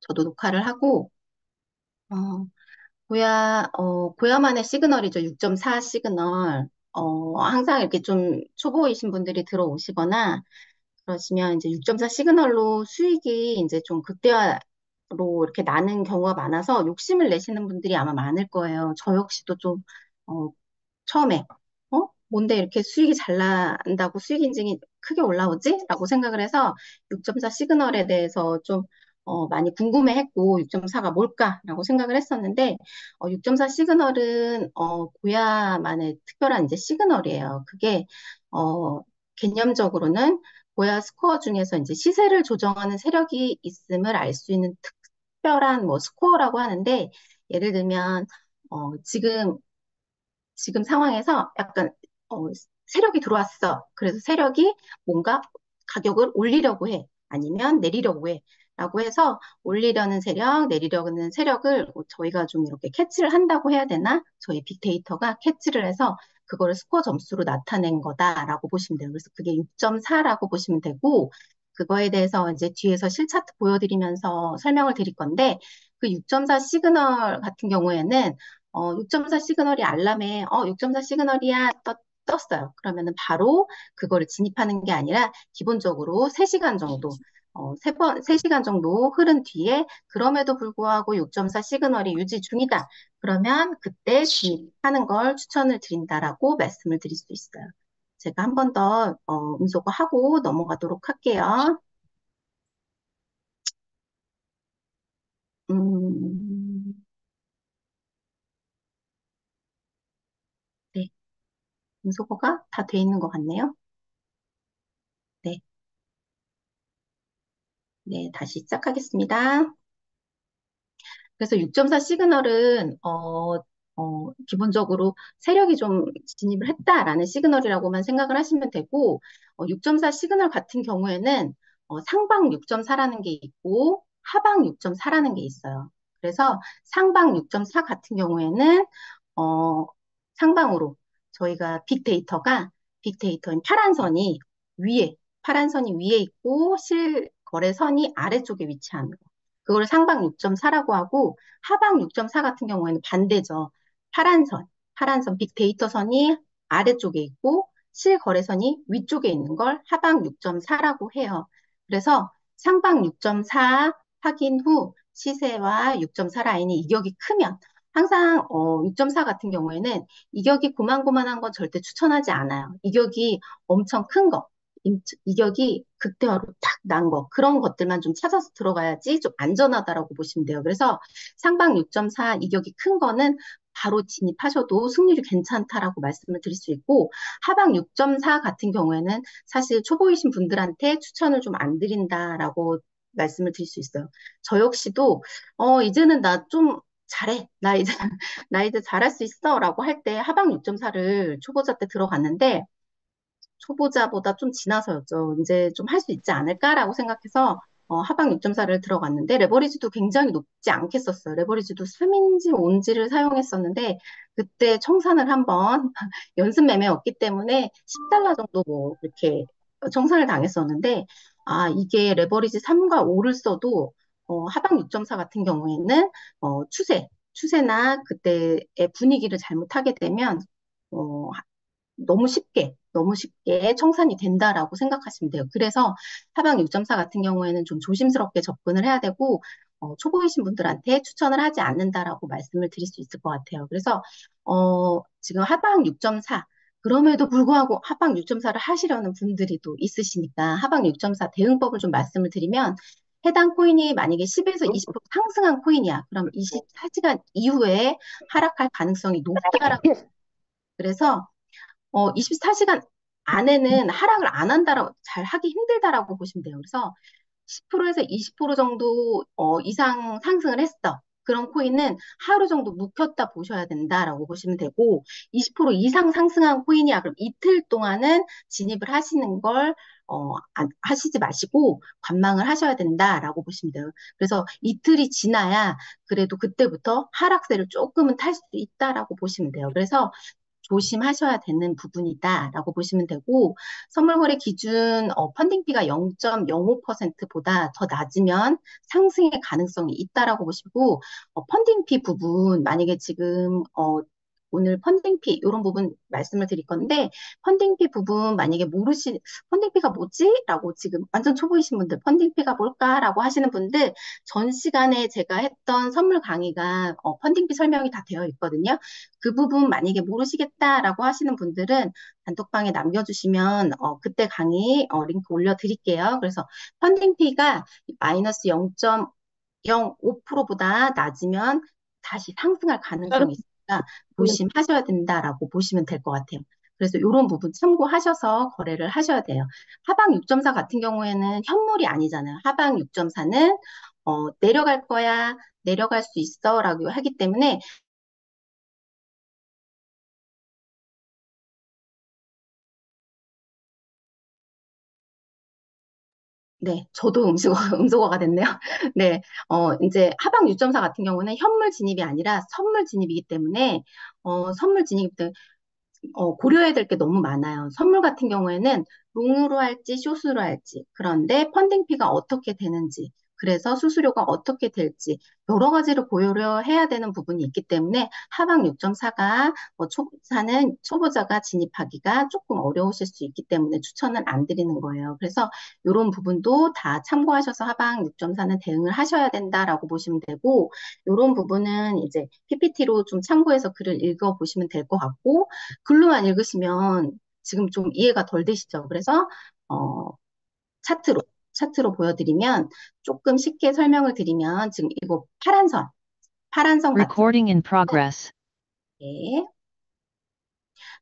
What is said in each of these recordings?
저도 녹화를 하고, 어, 고야만의 시그널이죠. 6.4 시그널. 항상 이렇게 좀 초보이신 분들이 들어오시거나, 그러시면 이제 6.4 시그널로 수익이 이제 좀 극대화로 이렇게 나는 경우가 많아서 욕심을 내시는 분들이 아마 많을 거예요. 저 역시도 좀, 어, 처음에, 뭔데 이렇게 수익이 잘 난다고 수익 인증이 크게 올라오지? 라고 생각을 해서 6.4 시그널에 대해서 좀 많이 궁금해했고 6.4가 뭘까라고 생각을 했었는데 6.4 시그널은 고야만의 특별한 이제 시그널이에요. 그게 어, 개념적으로는 고야 스코어 중에서 이제 시세를 조정하는 세력이 있음을 알 수 있는 특별한 뭐 스코어라고 하는데 예를 들면 지금 상황에서 약간 어, 세력이 들어왔어. 그래서 세력이 뭔가 가격을 올리려고 해. 아니면 내리려고 해. 라고 해서 올리려는 세력, 내리려는 세력을 저희가 좀 이렇게 캐치를 한다고 해야 되나? 저희 빅데이터가 캐치를 해서 그거를 스코어 점수로 나타낸 거다라고 보시면 돼요. 그래서 그게 6.4라고 보시면 되고, 그거에 대해서 이제 뒤에서 실차트 보여드리면서 설명을 드릴 건데, 그 6.4 시그널 같은 경우에는 6.4 시그널이 알람에 6.4 시그널이야 떴어요. 그러면은 바로 그거를 진입하는 게 아니라 기본적으로 3시간 정도 세 시간 정도 흐른 뒤에 그럼에도 불구하고 6.4 시그널이 유지 중이다. 그러면 그때 진입하는 걸 추천을 드린다라고 말씀을 드릴 수 있어요. 제가 한 번 더 음소거 하고 넘어가도록 할게요. 음, 네, 음소거가 다 돼 있는 것 같네요. 네, 네, 다시 시작하겠습니다. 그래서 6.4 시그널은 기본적으로 세력이 좀 진입을 했다라는 시그널이라고만 생각을 하시면 되고 6.4 시그널 같은 경우에는 상방 6.4라는 게 있고 하방 6.4라는 게 있어요. 그래서 상방 6.4 같은 경우에는 어, 상방으로 저희가 빅데이터인 파란 선이 위에 있고 실거래선이 아래쪽에 위치하는 거. 그걸 상방 6.4라고 하고 하방 6.4 같은 경우에는 반대죠. 파란 선 빅데이터 선이 아래쪽에 있고 실거래선이 위쪽에 있는 걸 하방 6.4라고 해요. 그래서 상방 6.4 확인 후 시세와 6.4 라인이 이격이 크면 항상 6.4 같은 경우에는 이격이 고만고만한 건 절대 추천하지 않아요. 이격이 엄청 큰 거, 이격이 극대화로 탁 난 거, 그런 것들만 좀 찾아서 들어가야지 좀 안전하다라고 보시면 돼요. 그래서 상방 6.4 이격이 큰 거는 바로 진입하셔도 승률이 괜찮다라고 말씀을 드릴 수 있고, 하방 6.4 같은 경우에는 사실 초보이신 분들한테 추천을 좀 안 드린다라고 말씀을 드릴 수 있어요. 저 역시도, 이제는 나 좀 잘해. 나 이제, 나 이제 잘할 수 있어. 라고 할 때 하방 6.4를 초보자 때 들어갔는데, 초보자보다 좀 지나서였죠. 이제 좀 할 수 있지 않을까라고 생각해서 하방 6.4를 들어갔는데 레버리지도 굉장히 높지 않겠었어요. 레버리지도 3인지 5인지를 사용했었는데 그때 청산을 한번 연습 매매였기 때문에 10달러 정도 뭐 이렇게 청산을 당했었는데 이게 레버리지 3과 5를 써도 하방 6.4 같은 경우에는 추세나 그때의 분위기를 잘못하게 되면 어, 너무 쉽게 청산이 된다라고 생각하시면 돼요. 그래서 하방 6.4 같은 경우에는 좀 조심스럽게 접근을 해야 되고, 초보이신 분들한테 추천을 하지 않는다라고 말씀을 드릴 수 있을 것 같아요. 그래서, 지금 하방 6.4, 그럼에도 불구하고 하방 6.4를 하시려는 분들이 또 있으시니까 하방 6.4 대응법을 좀 말씀을 드리면, 해당 코인이 만약에 10에서 20% 상승한 코인이야. 그럼 24시간 이후에 하락할 가능성이 높다라고. 그래서 24시간 안에는 하락을 안 한다라고, 잘 하기 힘들다라고 보시면 돼요. 그래서 10%에서 20% 정도 이상 상승을 했어. 그런 코인은 하루 정도 묵혔다 보셔야 된다라고 보시면 되고, 20% 이상 상승한 코인이야. 그럼 이틀 동안은 진입을 하시는 걸 하시지 마시고 관망을 하셔야 된다라고 보시면 돼요. 그래서 이틀이 지나야 그래도 그때부터 하락세를 조금은 탈 수 있다라고 보시면 돼요. 그래서 조심하셔야 되는 부분이다라고 보시면 되고, 선물 거래 기준 펀딩비가 0.05%보다 더 낮으면 상승의 가능성이 있다라고 보시고, 펀딩비 부분 만약에 지금 오늘 펀딩피 이런 부분 말씀을 드릴 건데 펀딩피 부분 만약에 펀딩피가 뭐지? 라고 지금 완전 초보이신 분들 펀딩피가 뭘까? 라고 하시는 분들 전 시간에 제가 했던 선물 강의가 펀딩피 설명이 다 되어 있거든요. 그 부분 만약에 모르시겠다라고 하시는 분들은 단톡방에 남겨주시면 그때 강의 링크 올려드릴게요. 그래서 펀딩피가 마이너스 0.05%보다 낮으면 다시 상승할 가능성이 있으니까 조심하셔야 된다라고 보시면 될 것 같아요. 그래서 이런 부분 참고하셔서 거래를 하셔야 돼요. 하방 6.4 같은 경우에는 현물이 아니잖아요. 하방 6.4는 내려갈 거야, 내려갈 수 있어라고 하기 때문에 네, 저도 음소거가 됐네요. 네, 이제 하방 6.4 같은 경우는 현물 진입이 아니라 선물 진입이기 때문에 선물 진입 때 고려해야 될 게 너무 많아요. 선물 같은 경우에는 롱으로 할지 숏으로 할지, 그런데 펀딩피가 어떻게 되는지, 그래서 수수료가 어떻게 될지 여러 가지를 고려해야 되는 부분이 있기 때문에 하방 6.4가 초보자가 진입하기가 조금 어려우실 수 있기 때문에 추천을 안 드리는 거예요. 그래서 이런 부분도 다 참고하셔서 하방 6.4는 대응을 하셔야 된다라고 보시면 되고 이런 부분은 이제 PPT로 좀 참고해서 글을 읽어 보시면 될 것 같고 글로만 읽으시면 지금 좀 이해가 덜 되시죠? 그래서 어, 차트로 차트로 보여드리면 조금 쉽게 설명을 드리면 지금 이거 파란 선 같은 Recording in progress. 게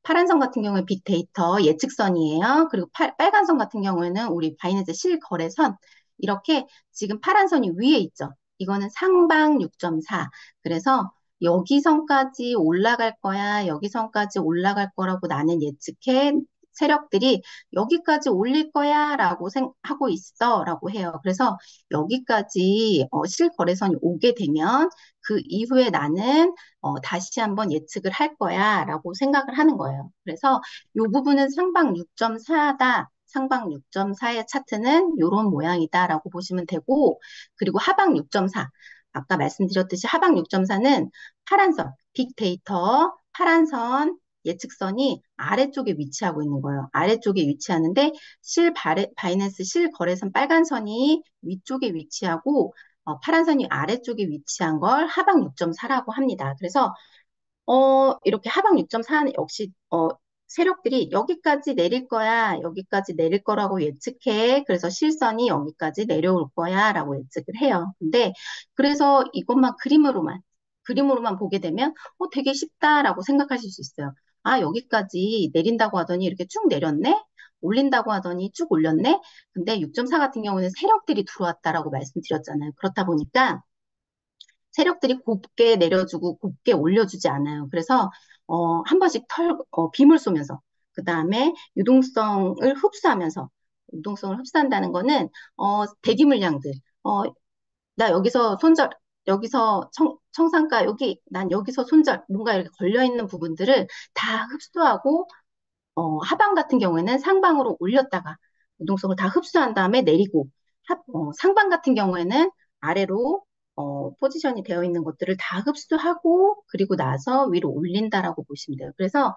파란 선 같은 경우에 빅데이터 예측선이에요. 그리고 빨간 선 같은 경우에는 우리 바이낸스 실거래선 이렇게 지금 파란 선이 위에 있죠. 이거는 상방 6.4. 그래서 여기선까지 올라갈 거야, 여기선까지 올라갈 거라고 나는 예측해. 세력들이 여기까지 올릴 거야 라고 하고 있어 라고 해요. 그래서 여기까지 실거래선이 오게 되면 그 이후에 나는 다시 한번 예측을 할 거야 라고 생각을 하는 거예요. 그래서 이 부분은 상방 6.4다. 상방 6.4의 차트는 이런 모양이다라고 보시면 되고, 그리고 하방 6.4. 아까 말씀드렸듯이 하방 6.4는 파란 선, 빅데이터, 파란 선, 예측선이 아래쪽에 위치하고 있는 거예요. 아래쪽에 위치하는데 바이낸스 실거래선 빨간 선이 위쪽에 위치하고 파란 선이 아래쪽에 위치한 걸 하방 6.4라고 합니다. 그래서 이렇게 하방 6.4는 역시 세력들이 여기까지 내릴 거야, 여기까지 내릴 거라고 예측해. 그래서 실선이 여기까지 내려올 거야라고 예측을 해요. 근데 그래서 이것만 그림으로만 보게 되면 되게 쉽다라고 생각하실 수 있어요. 아, 여기까지 내린다고 하더니 이렇게 쭉 내렸네? 올린다고 하더니 쭉 올렸네? 근데 6.4 같은 경우는 세력들이 들어왔다라고 말씀드렸잖아요. 그렇다 보니까 세력들이 곱게 내려주고 곱게 올려주지 않아요. 그래서 한 번씩 빔을 쏘면서 그 다음에 유동성을 흡수한다는 거는 대기 물량들 나 여기서 손절 여기서 청산가 난 여기서 손절 뭔가 이렇게 걸려 있는 부분들을 다 흡수하고 하방 같은 경우에는 상방으로 올렸다가 유동성을 다 흡수한 다음에 내리고 상방 같은 경우에는 아래로 포지션이 되어 있는 것들을 다 흡수하고 그리고 나서 위로 올린다라고 보시면 돼요. 그래서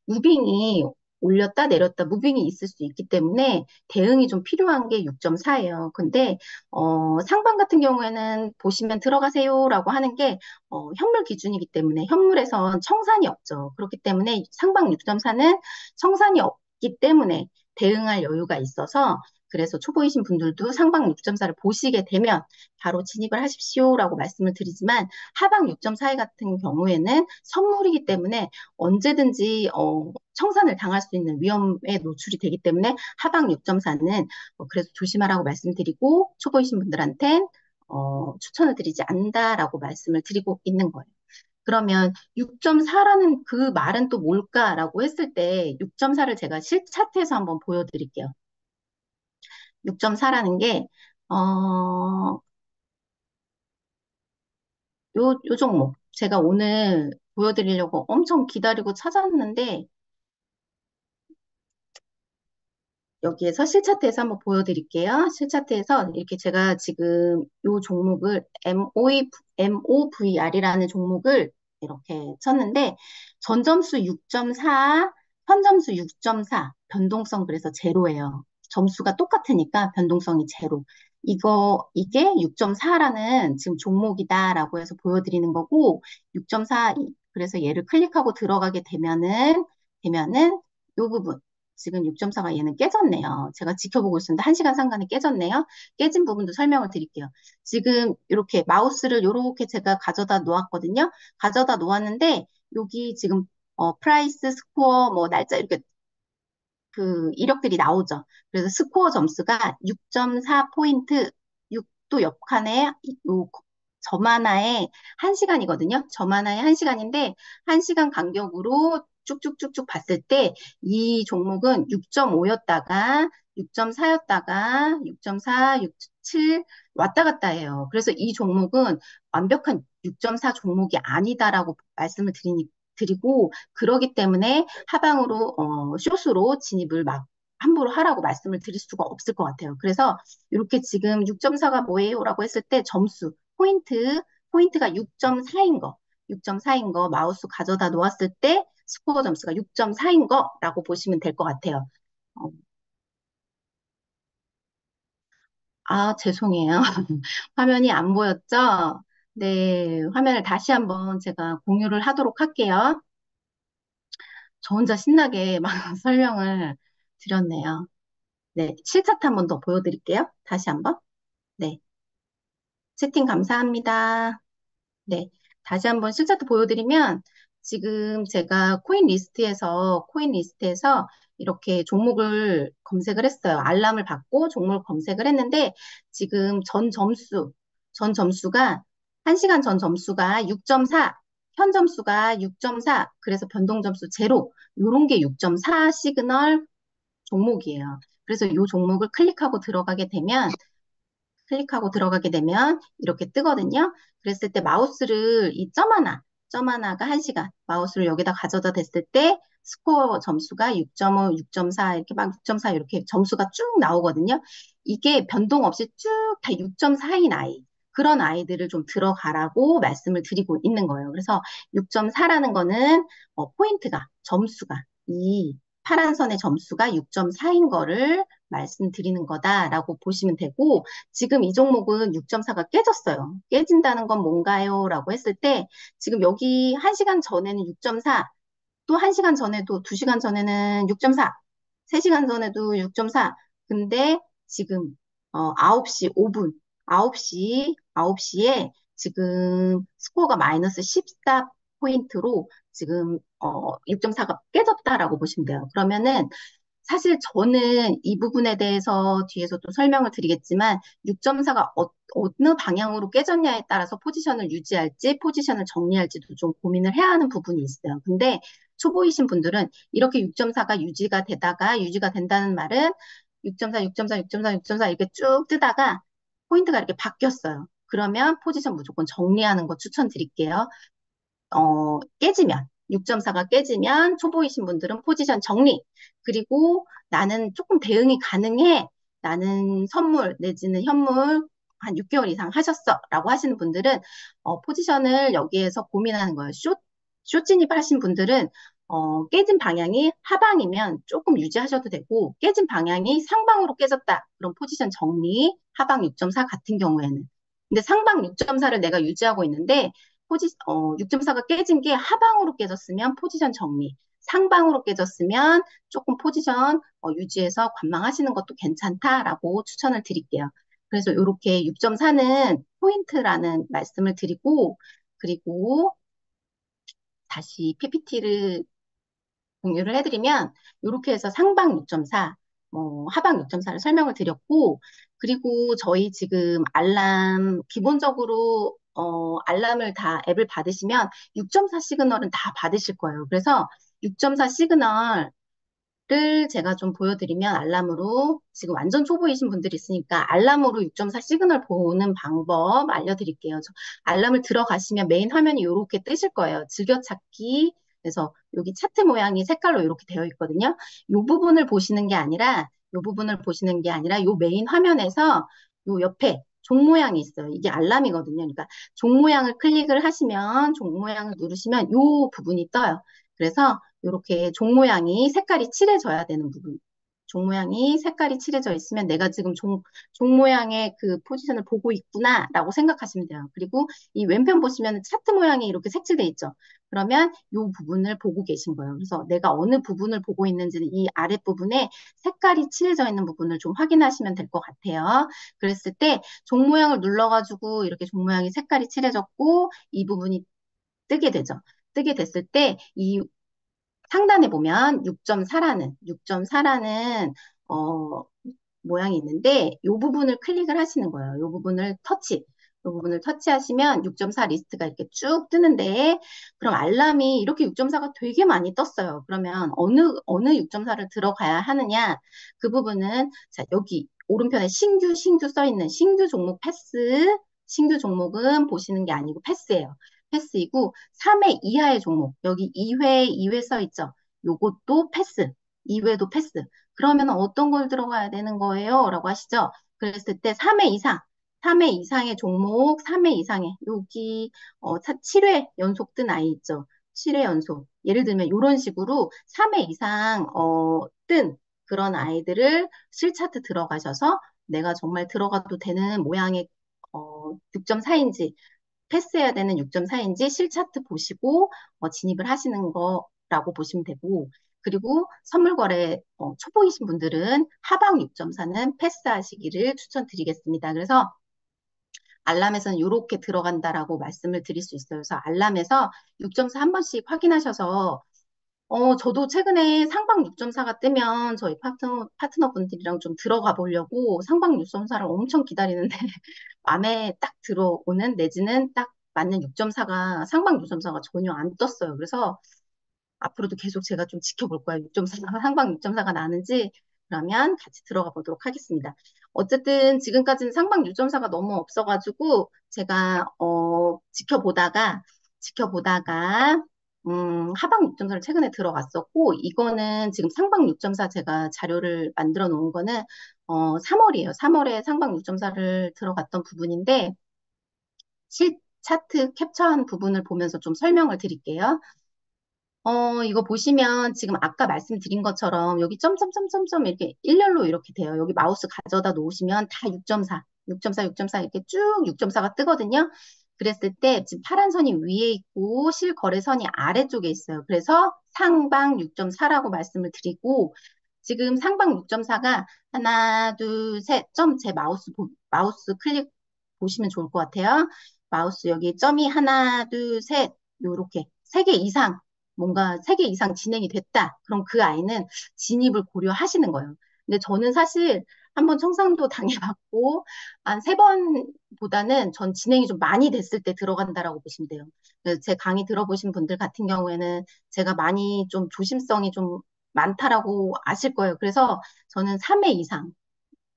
무빙이 올렸다 내렸다 무빙이 있을 수 있기 때문에 대응이 좀 필요한 게 6.4예요. 근데 상방 같은 경우에는 보시면 들어가세요라고 하는 게 현물 기준이기 때문에 현물에선 청산이 없죠. 그렇기 때문에 상방 6.4는 청산이 없기 때문에 대응할 여유가 있어서 그래서 초보이신 분들도 상방 6.4를 보시게 되면 바로 진입을 하십시오라고 말씀을 드리지만 하방 6.4 같은 경우에는 선물이기 때문에 언제든지 청산을 당할 수 있는 위험에 노출이 되기 때문에 하방 6.4는 그래서 조심하라고 말씀드리고 초보이신 분들한테 추천을 드리지 않는다라고 말씀을 드리고 있는 거예요. 그러면 6.4라는 그 말은 또 뭘까라고 했을 때 6.4를 제가 실차트에서 한번 보여드릴게요. 6.4라는 게 요 종목 제가 오늘 보여드리려고 엄청 기다리고 찾았는데 여기에서 실차트에서 한번 보여드릴게요. 실차트에서 이렇게 제가 지금 이 종목을 MOVR이라는 종목을 이렇게 쳤는데 전점수 6.4, 현점수 6.4, 변동성 그래서 제로예요. 점수가 똑같으니까 변동성이 제로. 이게 6.4라는 지금 종목이다라고 해서 보여드리는 거고 6.4, 그래서 얘를 클릭하고 들어가게 되면은 이 부분. 지금 6.4가 얘는 깨졌네요. 제가 지켜보고 있었는데 1시간 상간에 깨졌네요. 깨진 부분도 설명을 드릴게요. 지금 이렇게 마우스를 이렇게 제가 가져다 놓았거든요. 가져다 놓았는데 여기 지금 프라이스, 스코어, 뭐 날짜 이렇게 그 이력들이 나오죠. 그래서 스코어 점수가 6.4포인트, 6도 옆칸에 요 점 하나에 1시간이거든요. 점 하나에 1시간인데 1시간 간격으로 쭉쭉쭉쭉 봤을 때 이 종목은 6.5였다가 6.4였다가 6.4, 6.7 왔다 갔다 해요. 그래서 이 종목은 완벽한 6.4 종목이 아니다라고 말씀을 드리고 그러기 때문에 하방으로 숏으로 진입을 막 함부로 하라고 말씀을 드릴 수가 없을 것 같아요. 그래서 이렇게 지금 6.4가 뭐예요? 라고 했을 때 점수, 포인트가 6.4인 거, 6.4인 거 마우스 가져다 놓았을 때 스코어 점수가 6.4인 거라고 보시면 될 것 같아요. 어, 죄송해요. 화면이 안 보였죠? 네, 화면을 다시 한번 제가 공유를 하도록 할게요. 저 혼자 신나게 막 설명을 드렸네요. 네, 실차트 한번 더 보여드릴게요. 다시 한번. 네, 채팅 감사합니다. 네, 다시 한번 실차트 보여드리면 지금 제가 코인 리스트에서 이렇게 종목을 검색을 했어요. 알람을 받고 종목을 검색을 했는데 지금 전 점수가 1시간 전 점수가 6.4, 현 점수가 6.4, 그래서 변동 점수 제로, 요런 게 6.4 시그널 종목이에요. 그래서 이 종목을 클릭하고 들어가게 되면 이렇게 뜨거든요. 그랬을 때 마우스를 이 점 하나가 1시간, 마우스를 여기다 가져다 댔을 때 스코어 점수가 6.5, 6.4 이렇게 막 6.4 이렇게 점수가 쭉 나오거든요. 이게 변동 없이 쭉 다 6.4인 아이. 그런 아이들을 좀 들어가라고 말씀을 드리고 있는 거예요. 그래서 6.4라는 거는 점수가 이 파란 선의 점수가 6.4인 거를 말씀드리는 거다라고 보시면 되고 지금 이 종목은 6.4가 깨졌어요. 깨진다는 건 뭔가요? 라고 했을 때 지금 여기 1시간 전에는 6.4, 또 1시간 전에도 2시간 전에는 6.4, 3시간 전에도 6.4. 근데 지금 9시 5분, 9시에 지금 스코어가 마이너스 14포인트로 지금 6.4가 깨졌다라고 보시면 돼요. 그러면은 사실 저는 이 부분에 대해서 뒤에서 또 설명을 드리겠지만 6.4가 어느 방향으로 깨졌냐에 따라서 포지션을 유지할지 포지션을 정리할지도 좀 고민을 해야 하는 부분이 있어요. 근데 초보이신 분들은 이렇게 6.4가 유지가 된다는 말은 6.4, 6.4, 6.4, 6.4 이렇게 쭉 뜨다가 포인트가 이렇게 바뀌었어요. 그러면 포지션 무조건 정리하는 거 추천드릴게요. 깨지면, 6.4가 깨지면 초보이신 분들은 포지션 정리. 그리고 나는 조금 대응이 가능해. 나는 선물 내지는 현물 한 6개월 이상 하셨어. 라고 하시는 분들은 포지션을 여기에서 고민하는 거예요. 숏 진입하신 분들은 깨진 방향이 하방이면 조금 유지하셔도 되고 깨진 방향이 상방으로 깨졌다. 그럼 포지션 정리, 하방 6.4 같은 경우에는. 근데 상방 6.4를 내가 유지하고 있는데 6.4가 깨진 게 하방으로 깨졌으면 포지션 정리, 상방으로 깨졌으면 조금 포지션 유지해서 관망하시는 것도 괜찮다라고 추천을 드릴게요. 그래서 이렇게 6.4는 포인트라는 말씀을 드리고, 그리고 다시 PPT를 공유를 해드리면, 이렇게 해서 상방 6.4, 하방 6.4를 설명을 드렸고, 그리고 저희 지금 기본적으로, 알람을 다 앱을 받으시면 6.4 시그널은 다 받으실 거예요. 그래서 6.4 시그널을 제가 좀 보여드리면 알람으로 지금 완전 초보이신 분들이 있으니까 알람으로 6.4 시그널 보는 방법 알려드릴게요. 알람을 들어가시면 메인 화면이 이렇게 뜨실 거예요. 즐겨찾기. 그래서 여기 차트 모양이 색깔로 이렇게 되어 있거든요. 이 부분을 보시는 게 아니라 이 부분을 보시는 게 아니라 이 메인 화면에서 이 옆에 종 모양이 있어요. 이게 알람이거든요. 그러니까 종 모양을 클릭을 하시면 종 모양을 누르시면 이 부분이 떠요. 그래서 이렇게 종 모양이 색깔이 칠해져야 되는 부분. 종 모양이 색깔이 칠해져 있으면 내가 지금 종 모양의 그 포지션을 보고 있구나라고 생각하시면 돼요. 그리고 이 왼편 보시면 차트 모양이 이렇게 색칠돼 있죠. 그러면 이 부분을 보고 계신 거예요. 그래서 내가 어느 부분을 보고 있는지는 이 아랫부분에 색깔이 칠해져 있는 부분을 좀 확인하시면 될 것 같아요. 그랬을 때 종 모양을 눌러가지고 이렇게 종 모양이 색깔이 칠해졌고 이 부분이 뜨게 되죠. 뜨게 됐을 때 이 상단에 보면 6.4라는 모양이 있는데 이 부분을 클릭을 하시는 거예요. 이 부분을 터치하시면 6.4 리스트가 이렇게 쭉 뜨는데 그럼 알람이 이렇게 6.4가 되게 많이 떴어요. 그러면 어느 6.4를 들어가야 하느냐? 그 부분은 자, 여기 오른편에 신규 써 있는 신규 종목 패스. 신규 종목은 보시는 게 아니고 패스예요. 패스이고 3회 이하의 종목 여기 2회 써 있죠. 요것도 패스. 2회도 패스. 그러면 어떤 걸 들어가야 되는 거예요? 라고 하시죠. 그랬을 때 3회 이상, 3회 이상의 종목, 3회 이상의 여기 7회 연속 뜬 아이 있죠. 7회 연속. 예를 들면 이런 식으로 3회 이상 뜬 그런 아이들을 실차트 들어가셔서 내가 정말 들어가도 되는 모양의 6.4인지 패스해야 되는 6.4인지 실차트 보시고 진입을 하시는 거라고 보시면 되고 그리고 선물 거래 초보이신 분들은 하방 6.4는 패스하시기를 추천드리겠습니다. 그래서 알람에서는 이렇게 들어간다라고 말씀을 드릴 수 있어요. 그래서 알람에서 6.4 한 번씩 확인하셔서 저도 최근에 상방 6.4가 뜨면 저희 파트너분들이랑 좀 들어가 보려고 상방 6.4를 엄청 기다리는데 마음에 딱 들어오는 내지는 딱 맞는 6.4가 상방 6.4가 전혀 안 떴어요. 그래서 앞으로도 계속 제가 좀 지켜볼 거예요. 6.4가 상방 6.4가 나는지 그러면 같이 들어가 보도록 하겠습니다. 어쨌든 지금까지는 상방 6.4가 너무 없어가지고 제가 지켜보다가 하방 6.4를 최근에 들어갔었고 이거는 지금 상방 6.4 제가 자료를 만들어 놓은 거는 3월이에요. 3월에 상방 6.4를 들어갔던 부분인데 실 차트 캡처한 부분을 보면서 좀 설명을 드릴게요. 이거 보시면 지금 아까 말씀드린 것처럼 여기 점점점점점 이렇게 일렬로 이렇게 돼요. 여기 마우스 가져다 놓으시면 다 6.4, 6.4, 6.4 이렇게 쭉 6.4가 뜨거든요. 그랬을 때 지금 파란 선이 위에 있고 실거래선이 아래쪽에 있어요. 그래서 상방 6.4라고 말씀을 드리고 지금 상방 6.4가 하나, 둘, 셋, 점 제 마우스 클릭 보시면 좋을 것 같아요. 마우스 여기 점이 하나, 둘, 셋, 요렇게 세 개 이상 뭔가 세 개 이상 진행이 됐다. 그럼 그 아이는 진입을 고려하시는 거예요. 근데 저는 사실 한번 청산도 당해봤고 한 세 번보다는 전 진행이 좀 많이 됐을 때 들어간다라고 보시면 돼요. 그래서 제 강의 들어보신 분들 같은 경우에는 제가 많이 좀 조심성이 좀 많다라고 아실 거예요. 그래서 저는 3회 이상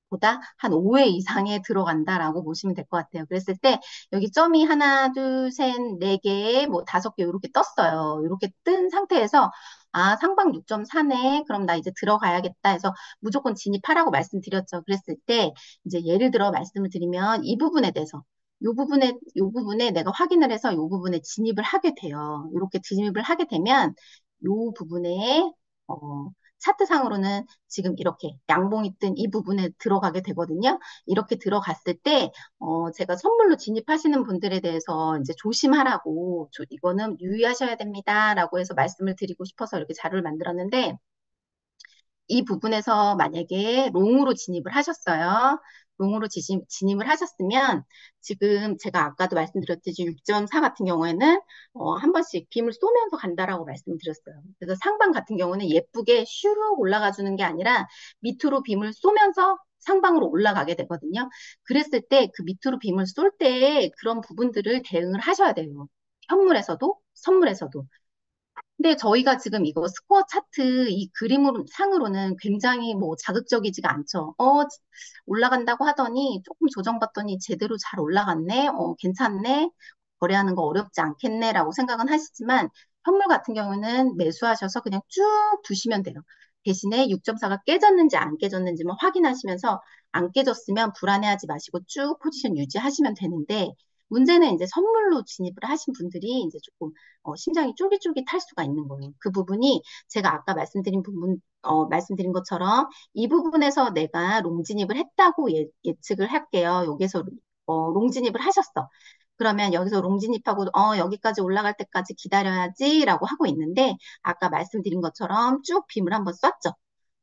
보다 한 5회 이상에 들어간다라고 보시면 될 것 같아요. 그랬을 때 여기 점이 하나, 둘, 셋, 네 개, 뭐 다섯 개 이렇게 떴어요. 이렇게 뜬 상태에서 아, 상방 6.4네. 그럼 나 이제 들어가야겠다 해서 무조건 진입하라고 말씀드렸죠. 그랬을 때 이제 예를 들어 말씀을 드리면 이 부분에 대해서 요 부분에 내가 확인을 해서 요 부분에 진입을 하게 돼요. 이렇게 진입을 하게 되면 요 부분에 어, 차트상으로는 지금 이렇게 양봉이 뜬 이 부분에 들어가게 되거든요. 이렇게 들어갔을 때, 제가 선물로 진입하시는 분들에 대해서 이제 조심하라고, 이거는 유의하셔야 됩니다라고 해서 말씀을 드리고 싶어서 이렇게 자료를 만들었는데, 이 부분에서 만약에 롱으로 진입을 하셨어요. 롱으로 진입을 하셨으면 지금 제가 아까도 말씀드렸듯이 6.4 같은 경우에는 한 번씩 빔을 쏘면서 간다라고 말씀드렸어요. 그래서 상방 같은 경우는 예쁘게 슈 올라가 주는 게 아니라 밑으로 빔을 쏘면서 상방으로 올라가게 되거든요. 그랬을 때 그 밑으로 빔을 쏠 때 그런 부분들을 대응을 하셔야 돼요. 현물에서도 선물에서도. 근데 저희가 지금 이거 스코어 차트 이 그림으로 상으로는 굉장히 뭐 자극적이지가 않죠. 올라간다고 하더니 조금 조정받더니 제대로 잘 올라갔네. 괜찮네. 거래하는 거 어렵지 않겠네라고 생각은 하시지만 현물 같은 경우는 매수하셔서 그냥 쭉 두시면 돼요. 대신에 6.4가 깨졌는지 안 깨졌는지만 확인하시면서 안 깨졌으면 불안해하지 마시고 쭉 포지션 유지하시면 되는데 문제는 이제 선물로 진입을 하신 분들이 이제 조금 심장이 쫄깃쫄깃할 수가 있는 거예요. 그 부분이 제가 아까 말씀드린 것처럼 이 부분에서 내가 롱 진입을 했다고 예측을 할게요. 여기서 롱 진입을 하셨어. 그러면 여기서 롱 진입하고 여기까지 올라갈 때까지 기다려야지라고 하고 있는데 아까 말씀드린 것처럼 쭉 빔을 한번 쐈죠.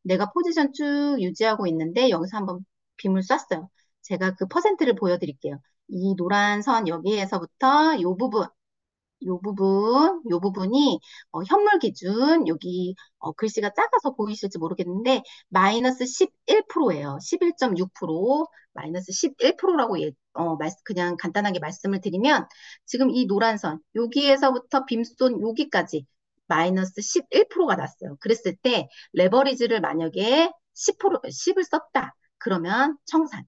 내가 포지션 쭉 유지하고 있는데 여기서 한번 빔을 쐈어요. 제가 그 퍼센트를 보여드릴게요. 이 노란 선 여기에서부터 요 부분이 현물 기준 여기 글씨가 작아서 보이실지 모르겠는데 마이너스 11%예요. 11.6% 마이너스 11%라고 그냥 간단하게 말씀을 드리면 지금 이 노란 선 여기에서부터 빔손 여기까지 마이너스 11%가 났어요. 그랬을 때 레버리지를 만약에 10을 썼다. 그러면 청산.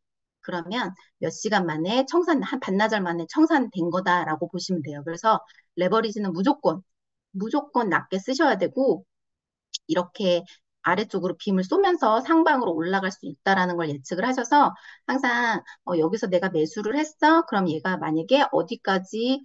그러면 몇 시간 만에 한 반나절 만에 청산된 거다라고 보시면 돼요. 그래서 레버리지는 무조건 낮게 쓰셔야 되고, 이렇게 아래쪽으로 빔을 쏘면서 상방으로 올라갈 수 있다라는 걸 예측을 하셔서 항상 여기서 내가 매수를 했어. 그럼 얘가 만약에 어디까지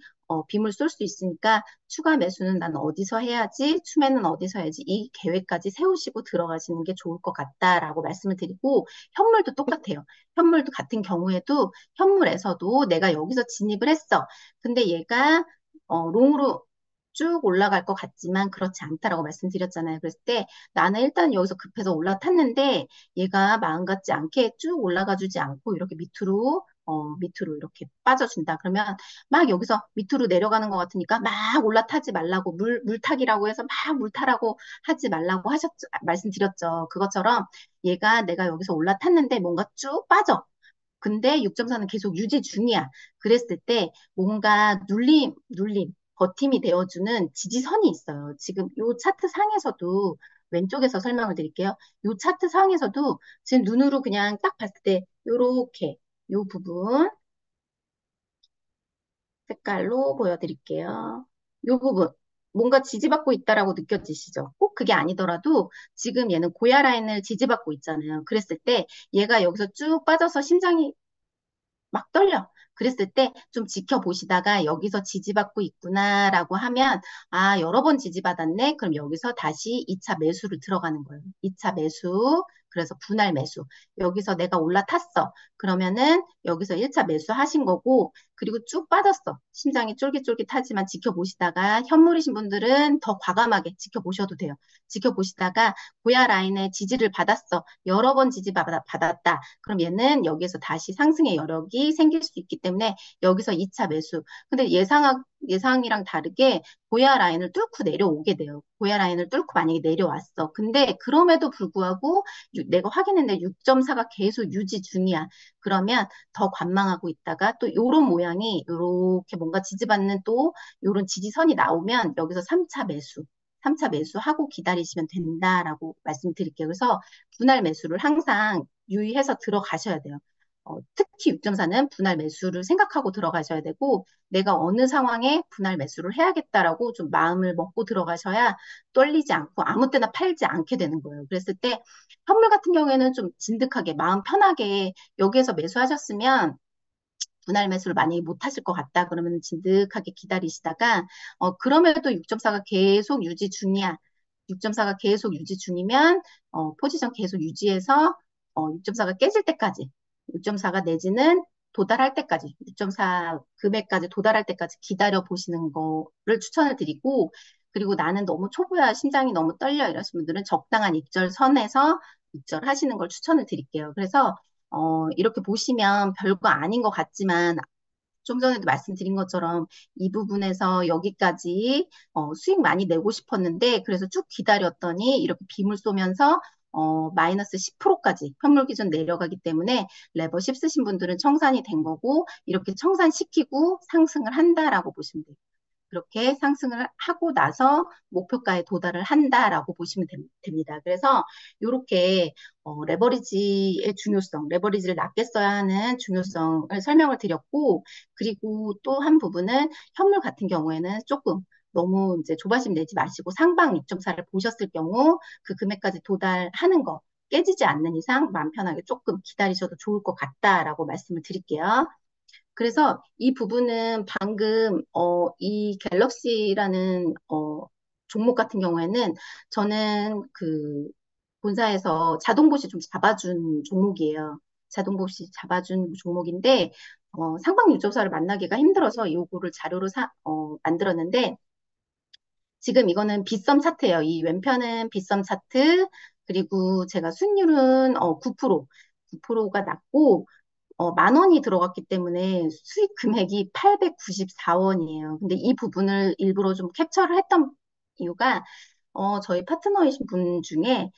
빔을 쏠 수 있으니까 추가 매수는 난 어디서 해야지, 추매는 어디서 해야지 이 계획까지 세우시고 들어가시는 게 좋을 것 같다라고 말씀을 드리고 현물도 똑같아요. 현물도 같은 경우에도 현물에서도 내가 여기서 진입을 했어. 근데 얘가 롱으로 쭉 올라갈 것 같지만 그렇지 않다라고 말씀드렸잖아요. 그랬을 때 나는 일단 여기서 급해서 올라탔는데 얘가 마음 같지 않게 쭉 올라가 주지 않고 이렇게 밑으로 이렇게 빠져준다. 그러면 막 여기서 밑으로 내려가는 것 같으니까 막 올라타지 말라고 물타기라고 해서 막 물타라고 하지 말라고 말씀드렸죠. 그것처럼 얘가 내가 여기서 올라탔는데 뭔가 쭉 빠져. 근데 6.4는 계속 유지 중이야. 그랬을 때 뭔가 버팀이 되어주는 지지선이 있어요. 지금 요 차트 상에서도 왼쪽에서 설명을 드릴게요. 요 차트 상에서도 지금 눈으로 그냥 딱 봤을 때 요렇게 요 부분 색깔로 보여드릴게요. 요 부분 뭔가 지지받고 있다라고 느껴지시죠? 꼭 그게 아니더라도 지금 얘는 고야 라인을 지지받고 있잖아요. 그랬을 때 얘가 여기서 쭉 빠져서 심장이 막 떨려. 그랬을 때 좀 지켜보시다가 여기서 지지받고 있구나라고 하면 여러 번 지지받았네. 그럼 여기서 다시 2차 매수를 들어가는 거예요. 2차 매수. 그래서 분할 매수. 여기서 내가 올라탔어. 그러면은 여기서 1차 매수 하신 거고 그리고 쭉 빠졌어. 심장이 쫄깃쫄깃하지만 지켜보시다가 현물이신 분들은 더 과감하게 지켜보셔도 돼요. 지켜보시다가 고야 라인에 지지를 받았어. 여러 번 받았다. 그럼 얘는 여기서 다시 상승의 여력이 생길 수 있기 때문에 여기서 2차 매수. 근데 예상이랑 다르게 고야 라인을 뚫고 내려오게 돼요. 고야 라인을 뚫고 만약에 내려왔어. 근데 그럼에도 불구하고 내가 확인했는데 6.4가 계속 유지 중이야. 그러면 더 관망하고 있다가 또 요런 모양이 요렇게 뭔가 지지받는 또 요런 지지선이 나오면 여기서 3차 매수. 3차 매수하고 기다리시면 된다라고 말씀드릴게요. 그래서 분할 매수를 항상 유의해서 들어가셔야 돼요. 특히 6.4는 분할 매수를 생각하고 들어가셔야 되고 내가 어느 상황에 분할 매수를 해야겠다라고 좀 마음을 먹고 들어가셔야 떨리지 않고 아무 때나 팔지 않게 되는 거예요. 그랬을 때 현물 같은 경우에는 좀 진득하게 마음 편하게 여기에서 매수하셨으면 분할 매수를 만약에 못 하실 것 같다 그러면 진득하게 기다리시다가 그럼에도 6.4가 계속 유지 중이야. 6.4가 계속 유지 중이면 포지션 계속 유지해서 6.4가 깨질 때까지 6.4가 내지는 도달할 때까지 6.4 금액까지 도달할 때까지 기다려 보시는 거를 추천을 드리고 그리고 나는 너무 초보야 심장이 너무 떨려 이러신 분들은 적당한 익절 선에서 익절하시는 걸 추천을 드릴게요. 그래서 이렇게 보시면 별거 아닌 것 같지만 좀 전에도 말씀드린 것처럼 이 부분에서 여기까지 수익 많이 내고 싶었는데 그래서 쭉 기다렸더니 이렇게 빔을 쏘면서 마이너스 10%까지 현물 기준 내려가기 때문에 레버 10 쓰신 분들은 청산이 된 거고 이렇게 청산시키고 상승을 한다라고 보시면 돼요. 그렇게 상승을 하고 나서 목표가에 도달을 한다라고 보시면 됩니다. 그래서 이렇게 레버리지의 중요성, 레버리지를 낮게 써야 하는 중요성을 설명을 드렸고, 그리고 또 한 부분은 현물 같은 경우에는 조금 너무 이제 조바심 내지 마시고 상방 6.4를 보셨을 경우 그 금액까지 도달하는 거 깨지지 않는 이상 마음 편하게 조금 기다리셔도 좋을 것 같다라고 말씀을 드릴게요. 그래서 이 부분은 방금 이 갤럭시라는 종목 같은 경우에는 저는 그 본사에서 자동봇이 좀 잡아준 종목이에요. 자동봇이 잡아준 종목인데 상방 유조사를 만나기가 힘들어서 요거를 자료로 만들었는데 지금 이거는 빗썸 차트예요. 이 왼편은 빗썸 차트 그리고 제가 수익률은 9%, 9%가 낮고 만 원이 들어갔기 때문에 수익 금액이 894원이에요. 근데 이 부분을 일부러 좀 캡처를 했던 이유가 저희 파트너이신 분 중에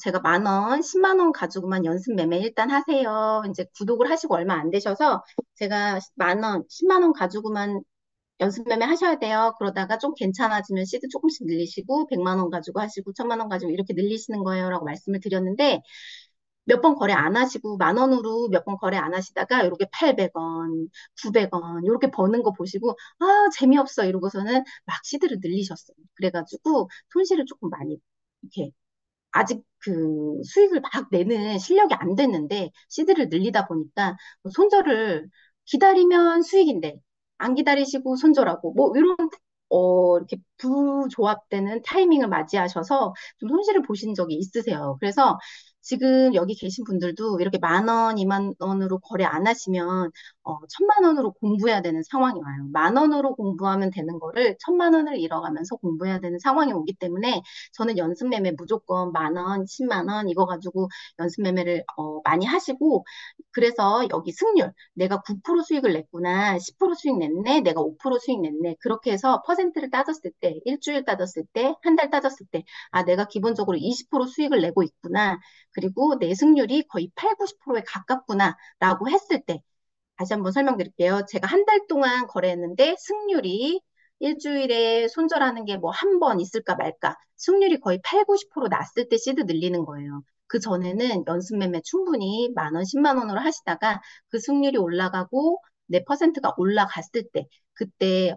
제가 만 원, 10만 원 가지고만 연습 매매 일단 하세요. 이제 구독을 하시고 얼마 안 되셔서 제가 만 원, 10만 원 가지고만 연습 매매 하셔야 돼요. 그러다가 좀 괜찮아지면 시드 조금씩 늘리시고 100만 원 가지고 하시고 1000만 원 가지고 이렇게 늘리시는 거예요라고 말씀을 드렸는데 몇 번 거래 안 하시고 만 원으로 몇 번 거래 안 하시다가 이렇게 800원, 900원 이렇게 버는 거 보시고 아 재미없어 이러고서는 막 시드를 늘리셨어요. 그래가지고 손실을 조금 많이 이렇게 아직 그 수익을 막 내는 실력이 안 됐는데 시드를 늘리다 보니까 손절을 기다리면 수익인데 안 기다리시고 손절하고 뭐 이런 이렇게 부조합되는 타이밍을 맞이하셔서 좀 손실을 보신 적이 있으세요. 그래서 지금 여기 계신 분들도 이렇게 만 원, 2만 원으로 거래 안 하시면 1000만 원으로 공부해야 되는 상황이 와요. 만 원으로 공부하면 되는 거를 1000만 원을 잃어가면서 공부해야 되는 상황이 오기 때문에 저는 연습 매매 무조건 만 원, 10만 원 이거 가지고 연습 매매를 많이 하시고 그래서 여기 승률 내가 9% 수익을 냈구나, 10% 수익 냈네, 내가 5% 수익 냈네 그렇게 해서 퍼센트를 따졌을 때 일주일 따졌을 때 한 달 따졌을 때 아 내가 기본적으로 20% 수익을 내고 있구나 그리고 내 승률이 거의 8, 90%에 가깝구나라고 했을 때 다시 한번 설명드릴게요. 제가 한 달 동안 거래했는데 승률이 일주일에 손절하는 게 뭐 한 번 있을까 말까. 승률이 거의 8, 90% 났을 때 시드 늘리는 거예요. 그 전에는 연습 매매 충분히 만 원, 10만 원으로 하시다가 그 승률이 올라가고 내 퍼센트가 올라갔을 때 그때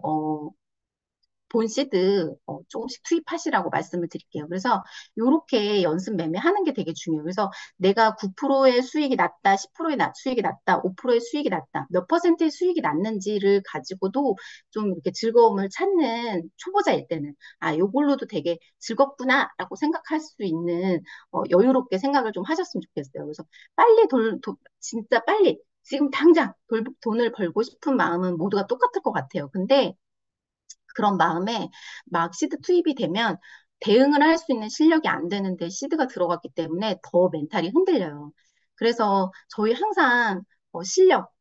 본시드 조금씩 투입하시라고 말씀을 드릴게요. 그래서 이렇게 연습 매매하는 게 되게 중요해요. 그래서 내가 9%의 수익이 났다, 10%의 수익이 났다, 5%의 수익이 났다, 몇 퍼센트의 수익이 났는지를 가지고도 좀 이렇게 즐거움을 찾는 초보자일 때는 아, 요걸로도 되게 즐겁구나라고 생각할 수 있는 여유롭게 생각을 좀 하셨으면 좋겠어요. 그래서 빨리 진짜 빨리 지금 당장 돈을 벌고 싶은 마음은 모두가 똑같을 것 같아요. 근데 그런 마음에 막 시드 투입이 되면 대응을 할 수 있는 실력이 안 되는데 시드가 들어갔기 때문에 더 멘탈이 흔들려요. 그래서 저희 항상 실력,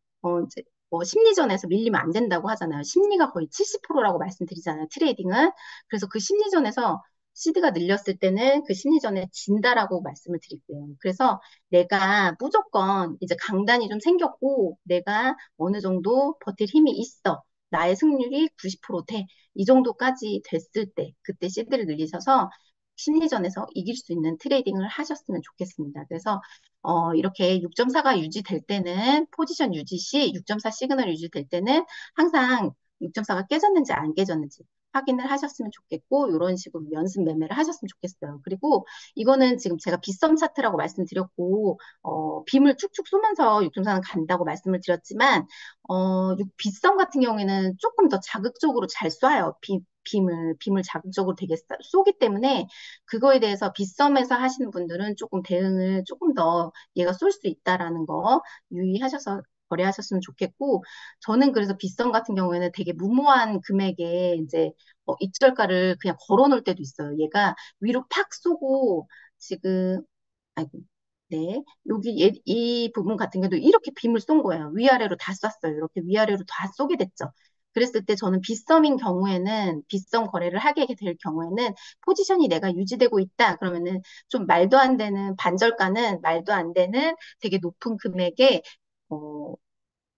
이제 심리전에서 밀리면 안 된다고 하잖아요. 심리가 거의 70%라고 말씀드리잖아요. 트레이딩은. 그래서 그 심리전에서 시드가 늘렸을 때는 그 심리전에 진다라고 말씀을 드릴게요. 그래서 내가 무조건 이제 강단이 좀 생겼고 내가 어느 정도 버틸 힘이 있어. 나의 승률이 90% 돼. 이 정도까지 됐을 때, 그때 시드를 늘리셔서 심리전에서 이길 수 있는 트레이딩을 하셨으면 좋겠습니다. 그래서 이렇게 6.4가 유지될 때는 포지션 유지 시 6.4 시그널 유지될 때는 항상 6.4가 깨졌는지 안 깨졌는지 확인을 하셨으면 좋겠고 이런 식으로 연습 매매를 하셨으면 좋겠어요. 그리고 이거는 지금 제가 빗썸 차트라고 말씀드렸고 빔을 쭉쭉 쏘면서 6.4는 간다고 말씀을 드렸지만 빗썸 같은 경우에는 조금 더 자극적으로 잘 쏴요. 빔을 자극적으로 되게 쏘기 때문에 그거에 대해서 빗썸에서 하시는 분들은 조금 대응을 조금 더 얘가 쏠 수 있다라는 거 유의하셔서 거래하셨으면 좋겠고 저는 그래서 빗썸 같은 경우에는 되게 무모한 금액에 이제 익절가를 그냥 걸어 놓을 때도 있어요. 얘가 위로 팍 쏘고 지금 아이고 네. 이 부분 같은 경우도 이렇게 빔을 쏜 거예요. 위아래로 다 쐈어요. 이렇게 위아래로 다 쏘게 됐죠. 그랬을 때 저는 빗썸인 경우에는, 빗썸 거래를 하게 될 경우에는 포지션이 내가 유지되고 있다. 그러면은 좀 말도 안 되는, 반절가는 말도 안 되는 되게 높은 금액에, 어,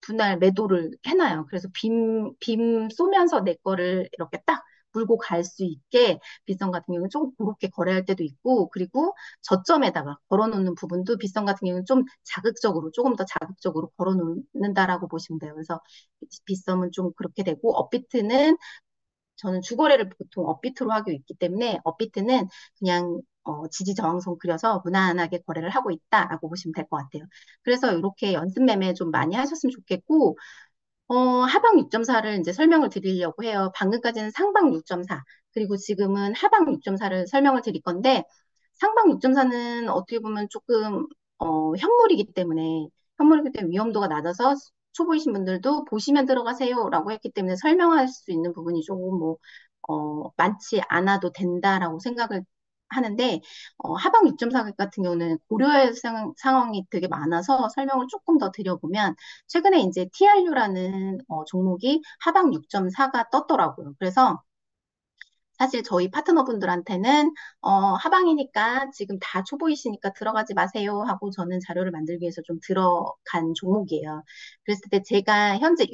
분할 매도를 해놔요. 그래서 빔 쏘면서 내 거를 이렇게 딱 물고 갈 수 있게 빗선 같은 경우는 좀 그렇게 거래할 때도 있고, 그리고 저점에다가 걸어놓는 부분도 빗선 같은 경우는 좀 자극적으로, 조금 더 자극적으로 걸어놓는다라고 보시면 돼요. 그래서 빗썸은 좀 그렇게 되고, 업비트는 저는 주거래를 보통 업비트로 하고 있기 때문에 업비트는 그냥 지지 저항선 그려서 무난하게 거래를 하고 있다라고 보시면 될 것 같아요. 그래서 이렇게 연습 매매 좀 많이 하셨으면 좋겠고, 하방 6.4를 이제 설명을 드리려고 해요. 방금까지는 상방 6.4, 그리고 지금은 하방 6.4를 설명을 드릴 건데, 상방 6.4는 어떻게 보면 조금, 현물이기 때문에 위험도가 낮아서 초보이신 분들도 보시면 들어가세요라고 했기 때문에 설명할 수 있는 부분이 조금 많지 않아도 된다라고 생각을 하는데, 하방 6.4 같은 경우는 고려할 상황이 되게 많아서 설명을 조금 더 드려보면, 최근에 이제 TRU라는 종목이 하방 6.4가 떴더라고요. 그래서 사실 저희 파트너분들한테는 하방이니까 지금 다 초보이시니까 들어가지 마세요 하고 저는 자료를 만들기 위해서 좀 들어간 종목이에요. 그랬을 때 제가 현재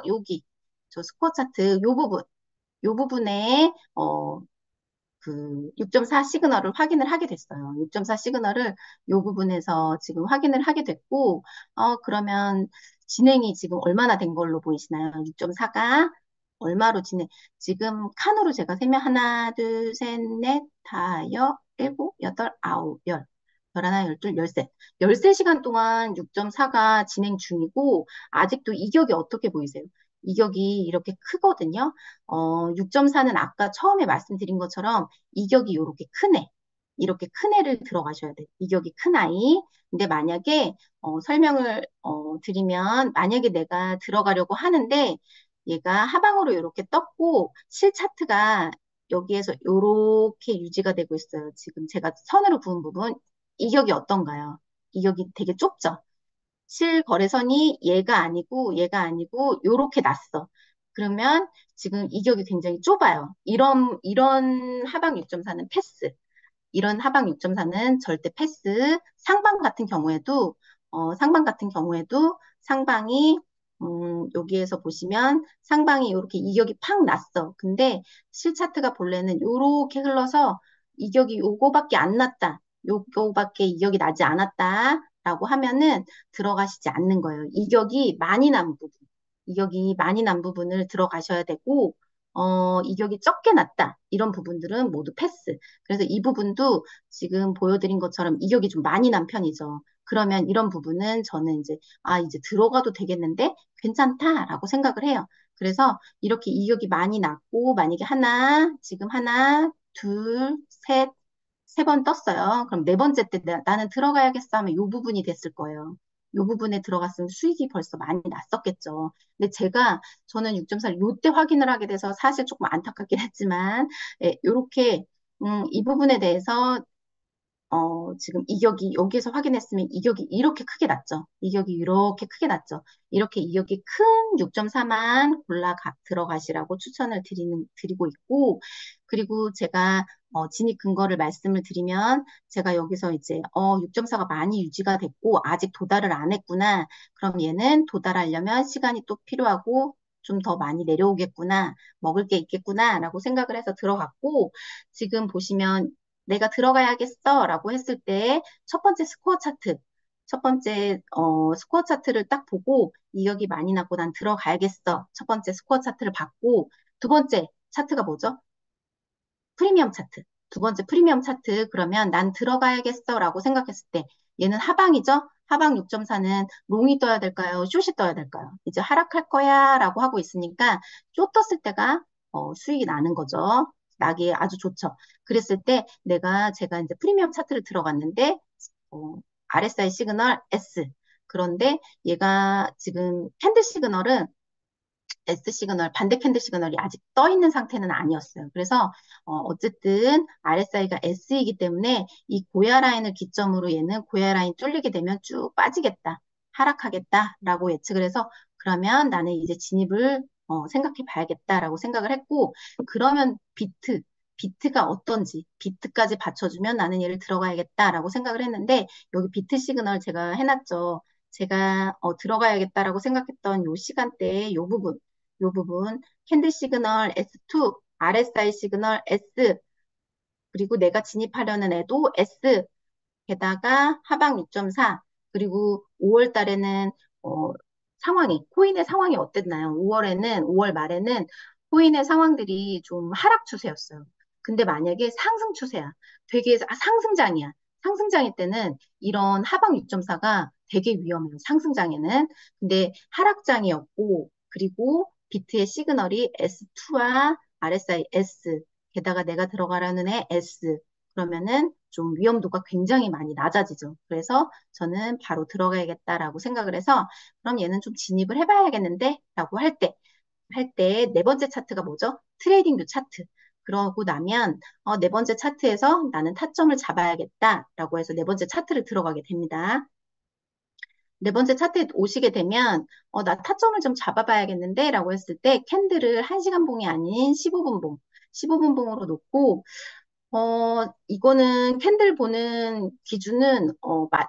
여기 저 스코어 차트 요 부분에 그 6.4 시그널을 확인을 하게 됐어요. 6.4 시그널을 요 부분에서 지금 확인을 하게 됐고, 그러면 진행이 지금 얼마나 된 걸로 보이시나요? 6.4가 얼마로 지금 칸으로 제가 세면 하나, 둘, 셋, 넷, 다섯, 일곱, 여덟, 아홉, 열하나, 열둘, 열셋. 13시간 동안 6.4가 진행 중이고, 아직도 이격이 어떻게 보이세요? 이격이 이렇게 크거든요. 6.4는 아까 처음에 말씀드린 것처럼 이격이 이렇게 큰 애, 이렇게 큰 애를 들어가셔야 돼요. 이격이 큰 아이. 근데 만약에 설명을 드리면 만약에 내가 들어가려고 하는데 얘가 하방으로 이렇게 떴고 실 차트가 여기에서 이렇게 유지가 되고 있어요. 지금 제가 선으로 그은 부분 이격이 어떤가요? 이격이 되게 좁죠? 실거래선이 얘가 아니고 요렇게 났어. 그러면 지금 이격이 굉장히 좁아요. 이런 하방 6.4는 패스. 이런 하방 6.4는 절대 패스. 상방 같은 경우에도 상방이, 여기에서 보시면 상방이 이렇게 이격이 팍 났어. 근데 실차트가 본래는 요렇게 흘러서 이격이 요거밖에 안 났다. 요거밖에 이격이 나지 않았다. 라고 하면은 들어가시지 않는 거예요. 이격이 많이 난 부분을 들어가셔야 되고, 이격이 적게 났다. 이런 부분들은 모두 패스. 그래서 이 부분도 지금 보여드린 것처럼 이격이 좀 많이 난 편이죠. 그러면 이런 부분은 저는 이제, 이제 들어가도 되겠는데 괜찮다라고 생각을 해요. 그래서 이렇게 이격이 많이 났고, 만약에 지금 하나, 둘, 셋, 세 번 떴어요. 그럼 네 번째 때 나는 들어가야겠어 하면 이 부분이 됐을 거예요. 이 부분에 들어갔으면 수익이 벌써 많이 났었겠죠. 근데 저는 6.4를 요때 확인을 하게 돼서 사실 조금 안타깝긴 했지만, 예, 요렇게, 이 부분에 대해서 지금 이격이 여기에서 확인했으면 이격이 이렇게 크게 났죠. 이격이 이렇게 크게 났죠. 이렇게 이격이 큰 6.4만 들어가시라고 추천을 드리고 있고, 그리고 제가 진입 근거를 말씀을 드리면 제가 여기서 이제 6.4가 많이 유지가 됐고 아직 도달을 안 했구나. 그럼 얘는 도달하려면 시간이 또 필요하고 좀 더 많이 내려오겠구나, 먹을 게 있겠구나라고 생각을 해서 들어갔고, 지금 보시면 내가 들어가야겠어 라고 했을 때 첫 번째 스코어 차트를 딱 보고 이격이 많이 났고 난 들어가야겠어. 첫 번째 스코어 차트를 봤고 두 번째 차트가 뭐죠? 프리미엄 차트. 두 번째 프리미엄 차트. 그러면 난 들어가야겠어 라고 생각했을 때 얘는 하방이죠? 하방 6.4는 롱이 떠야 될까요? 숏이 떠야 될까요? 이제 하락할 거야 라고 하고 있으니까 숏 떴을 때가 수익이 나는 거죠. 나기에 아주 좋죠. 그랬을 때 제가 이제 프리미엄 차트를 들어갔는데 어, RSI 시그널 S. 그런데 얘가 지금 캔들 시그널은 S 시그널, 반대 캔들 시그널이 아직 떠 있는 상태는 아니었어요. 그래서 어쨌든 RSI가 S이기 때문에 이 고야 라인을 기점으로 얘는 고야 라인 뚫리게 되면 쭉 빠지겠다, 하락하겠다라고 예측을 해서 그러면 나는 이제 진입을 생각해 봐야겠다라고 생각을 했고, 그러면 비트가 어떤지 비트까지 받쳐주면 나는 얘를 들어가야겠다라고 생각을 했는데 여기 비트 시그널 제가 해놨죠. 제가 들어가야겠다라고 생각했던 요 시간대에 요 부분 캔들 시그널 S2, RSI 시그널 S, 그리고 내가 진입하려는 애도 S, 게다가 하방 6.4, 그리고 5월 달에는 어, 코인의 상황이 어땠나요? 5월 말에는 코인의 상황들이 좀 하락 추세였어요. 근데 만약에 상승 추세야. 되게 상승장이야. 상승장일 때는 이런 하방 6.4가 되게 위험해요. 상승장에는. 근데 하락장이었고, 그리고 비트의 시그널이 S2와 RSI S, 게다가 내가 들어가라는 애 S, 그러면은 좀 위험도가 굉장히 많이 낮아지죠. 그래서 저는 바로 들어가야겠다라고 생각을 해서 그럼 얘는 좀 진입을 해봐야겠는데 라고 할 때 네 번째 차트가 뭐죠? 트레이딩 뷰 차트. 그러고 나면 네 번째 차트에서 나는 타점을 잡아야겠다라고 해서 네 번째 차트를 들어가게 됩니다. 네 번째 차트에 오시게 되면 나 타점을 좀 잡아봐야겠는데 라고 했을 때 캔들을 1시간 봉이 아닌 15분 봉, 15분 봉으로 놓고 이거는 캔들 보는 기준은,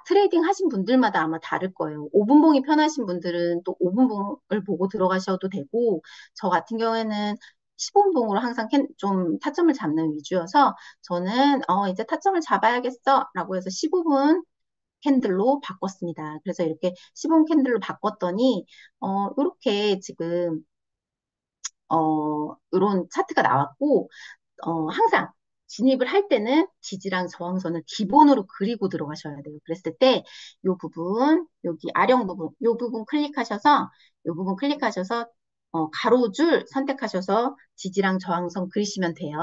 트레이딩 하신 분들마다 아마 다를 거예요. 5분봉이 편하신 분들은 또 5분봉을 보고 들어가셔도 되고, 저 같은 경우에는 15분봉으로 항상 좀 타점을 잡는 위주여서, 저는, 이제 타점을 잡아야겠어. 라고 해서 15분 캔들로 바꿨습니다. 그래서 이렇게 15분 캔들로 바꿨더니, 이렇게 지금, 이런 차트가 나왔고, 항상 진입을 할 때는 지지랑 저항선을 기본으로 그리고 들어가셔야 돼요. 그랬을 때, 요 부분, 여기 아령 부분, 요 부분 클릭하셔서, 가로줄 선택하셔서 지지랑 저항선 그리시면 돼요.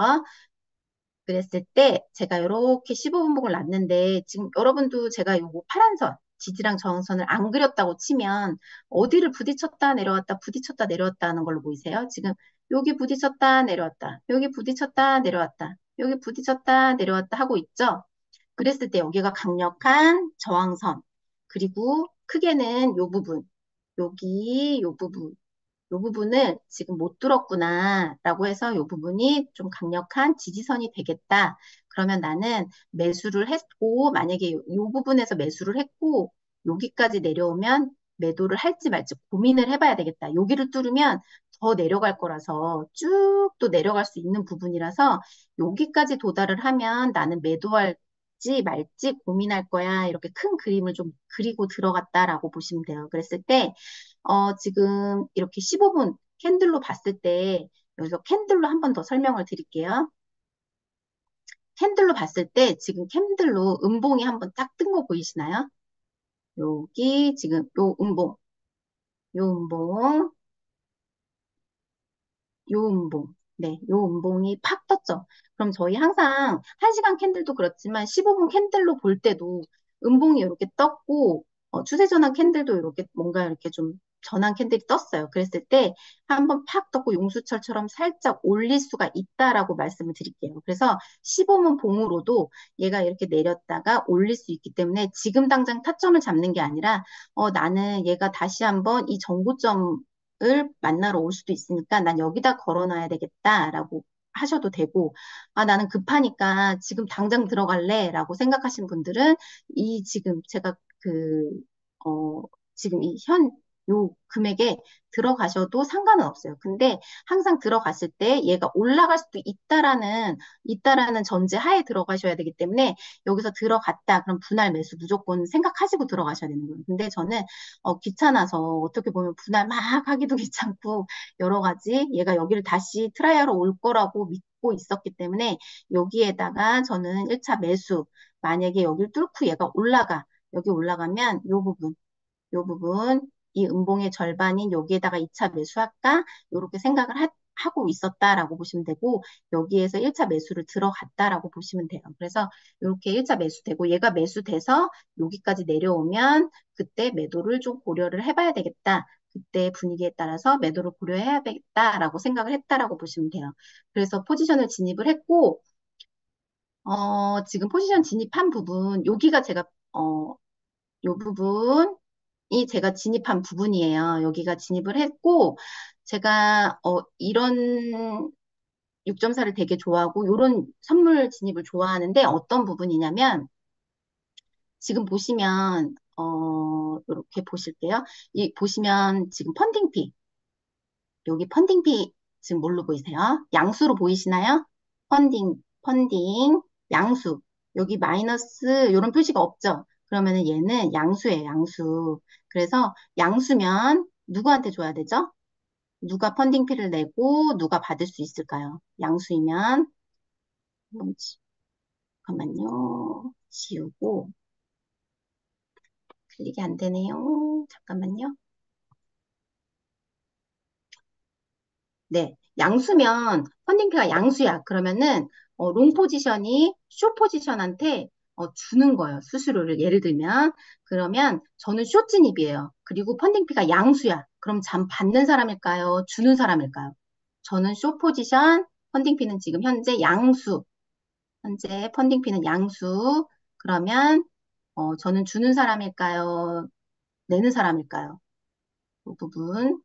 그랬을 때 제가 이렇게 15분봉을 놨는데 지금 여러분도 제가 요거 파란 선, 지지랑 저항선을 안 그렸다고 치면 어디를 부딪혔다 내려왔다 부딪혔다 내려왔다 하는 걸로 보이세요? 지금 여기 부딪혔다 내려왔다 여기 부딪혔다 내려왔다 여기 부딪혔다 내려왔다 하고 있죠? 그랬을 때 여기가 강력한 저항선, 그리고 크게는 요 부분, 요 부분, 요 부분을 지금 못 뚫었구나라고 해서 요 부분이 좀 강력한 지지선이 되겠다. 그러면 나는 매수를 했고, 만약에 요 부분에서 매수를 했고, 여기까지 내려오면 매도를 할지 말지 고민을 해봐야 되겠다. 여기를 뚫으면 더 내려갈 거라서 쭉 또 내려갈 수 있는 부분이라서 여기까지 도달을 하면 나는 매도할지 말지 고민할 거야. 이렇게 큰 그림을 좀 그리고 들어갔다라고 보시면 돼요. 그랬을 때 지금 이렇게 15분 캔들로 봤을 때, 여기서 캔들로 한 번 더 설명을 드릴게요. 캔들로 봤을 때, 지금 캔들로 음봉이 한번 딱 뜬 거 보이시나요? 여기 지금 요 음봉, 요 음봉. 네, 요 음봉이 팍 떴죠. 그럼 저희 항상 1시간 캔들도 그렇지만 15분 캔들로 볼 때도 음봉이 이렇게 떴고, 추세 전환 캔들도 이렇게 뭔가 이렇게 좀 전환 캔들이 떴어요. 그랬을 때 한번 팍 떴고 용수철처럼 살짝 올릴 수가 있다라고 말씀을 드릴게요. 그래서 15분 봉으로도 얘가 이렇게 내렸다가 올릴 수 있기 때문에 지금 당장 타점을 잡는 게 아니라 나는 얘가 다시 한번 이 정고점 을 만나러 올 수도 있으니까 난 여기다 걸어놔야 되겠다라고 하셔도 되고, 나는 급하니까 지금 당장 들어갈래 라고 생각하신 분들은 이 지금 제가 어, 지금 요 금액에 들어가셔도 상관은 없어요. 근데 항상 들어갔을 때 얘가 올라갈 수도 있다라는 전제 하에 들어가셔야 되기 때문에 여기서 들어갔다. 그럼 분할 매수 무조건 생각하시고 들어가셔야 되는 거예요. 근데 저는 귀찮아서 어떻게 보면 분할 막 하기도 귀찮고 여러 가지 얘가 여기를 다시 트라이하러 올 거라고 믿고 있었기 때문에 여기에다가 저는 1차 매수, 만약에 여기를 뚫고 얘가 여기 올라가면 요 부분, 이 음봉의 절반인 여기에다가 2차 매수할까? 이렇게 생각을 하고 있었다라고 보시면 되고, 여기에서 1차 매수를 들어갔다라고 보시면 돼요. 그래서 이렇게 1차 매수되고, 얘가 매수돼서 여기까지 내려오면 그때 매도를 좀 고려를 해봐야 되겠다. 그때 분위기에 따라서 매도를 고려해야겠다라고 생각을 했다라고 보시면 돼요. 그래서 포지션을 진입을 했고, 지금 포지션 진입한 부분, 여기가 요 부분이 제가 진입한 부분이에요. 여기가 진입을 했고, 제가, 이런 6.4를 되게 좋아하고, 요런 선물 진입을 좋아하는데, 어떤 부분이냐면, 지금 보시면, 이렇게 보실게요. 이 보시면 지금 펀딩피, 여기 펀딩피 지금 뭘로 보이세요? 양수로 보이시나요? 펀딩, 양수. 여기 마이너스 이런 표시가 없죠? 그러면은 얘는 양수예요, 양수. 그래서 양수면 누구한테 줘야 되죠? 누가 펀딩피를 내고 누가 받을 수 있을까요? 양수이면 뭐지? 잠깐만요. 지우고 클릭이 안 되네요. 잠깐만요. 네, 양수면 펀딩피가 양수야. 그러면은 롱 포지션이 숏 포지션한테 주는 거예요. 수수료를 예를 들면 그러면 저는 숏 진입이에요. 그리고 펀딩피가 양수야. 그럼 잠 받는 사람일까요? 주는 사람일까요? 저는 숏 포지션, 펀딩피는 지금 현재 양수. 현재 펀딩피는 양수. 그러면 저는 주는 사람일까요? 내는 사람일까요? 그 부분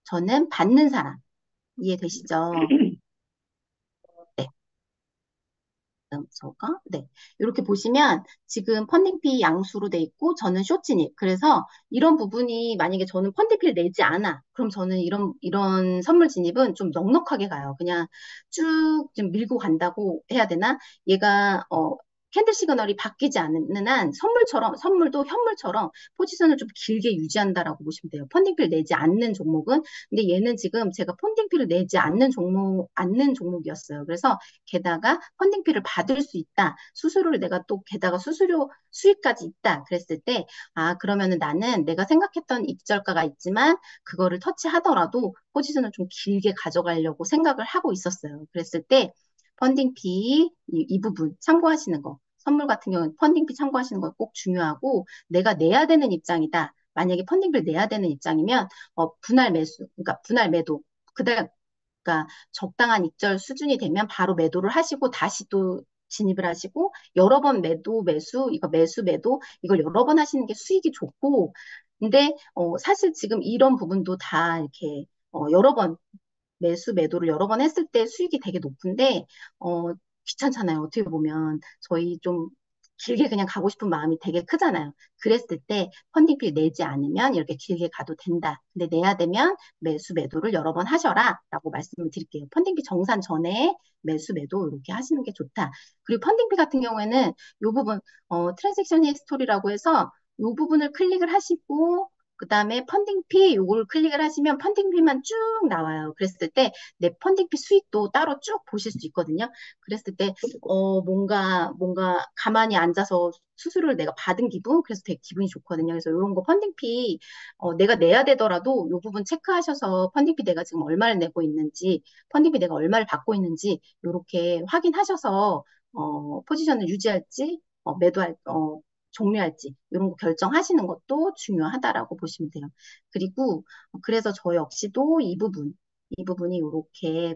저는 받는 사람. 이해되시죠? 네. 저가? 네. 이렇게 보시면 지금 펀딩피 양수로 돼 있고 저는 숏진입. 그래서 이런 부분이 만약에 저는 펀딩피를 내지 않아. 그럼 저는 이런 선물 진입은 좀 넉넉하게 가요. 그냥 쭉 좀 밀고 간다고 해야 되나? 얘가 캔들 시그널이 바뀌지 않는 한 선물도 현물처럼 포지션을 좀 길게 유지한다라고 보시면 돼요. 펀딩피를 내지 않는 종목은. 근데 얘는 지금 제가 펀딩피를 내지 않는 종목이었어요. 그래서 게다가 펀딩피를 받을 수 있다. 수수료를 내가 또 게다가 수수료 수익까지 있다. 그랬을 때, 아, 그러면은 나는 내가 생각했던 입절가가 있지만 그거를 터치하더라도 포지션을 좀 길게 가져가려고 생각을 하고 있었어요. 그랬을 때 펀딩피 이 부분 참고하시는 거. 선물 같은 경우는 펀딩피 참고하시는 거 꼭 중요하고 내가 내야 되는 입장이다. 만약에 펀딩비를 내야 되는 입장이면 분할 매수, 그러니까 분할 매도. 그다음 그러니까 적당한 익절 수준이 되면 바로 매도를 하시고 다시 또 진입을 하시고 여러 번 매수 이거 매수 매도 이걸 여러 번 하시는 게 수익이 좋고 근데 사실 지금 이런 부분도 다 이렇게 여러 번 매수 매도를 여러 번 했을 때 수익이 되게 높은데 귀찮잖아요. 어떻게 보면 저희 좀 길게 그냥 가고 싶은 마음이 되게 크잖아요. 그랬을 때 펀딩비 내지 않으면 이렇게 길게 가도 된다. 근데 내야 되면 매수 매도를 여러 번 하셔라라고 말씀을 드릴게요. 펀딩비 정산 전에 매수 매도 이렇게 하시는 게 좋다. 그리고 펀딩비 같은 경우에는 이 부분 트랜잭션 히스토리라고 해서 이 부분을 클릭을 하시고 그다음에 펀딩피 요걸 클릭을 하시면 펀딩피만 쭉 나와요. 그랬을 때 내 펀딩피 수익도 따로 쭉 보실 수 있거든요. 그랬을 때 뭔가 가만히 앉아서 수수료를 내가 받은 기분 그래서 되게 기분이 좋거든요. 그래서 이런 거 펀딩피 내가 내야 되더라도 이 부분 체크하셔서 펀딩피 내가 지금 얼마를 내고 있는지 펀딩피 내가 얼마를 받고 있는지 이렇게 확인하셔서 포지션을 유지할지 종료할지 이런 거 결정하시는 것도 중요하다라고 보시면 돼요. 그리고 그래서 저 역시도 이 부분이 이렇게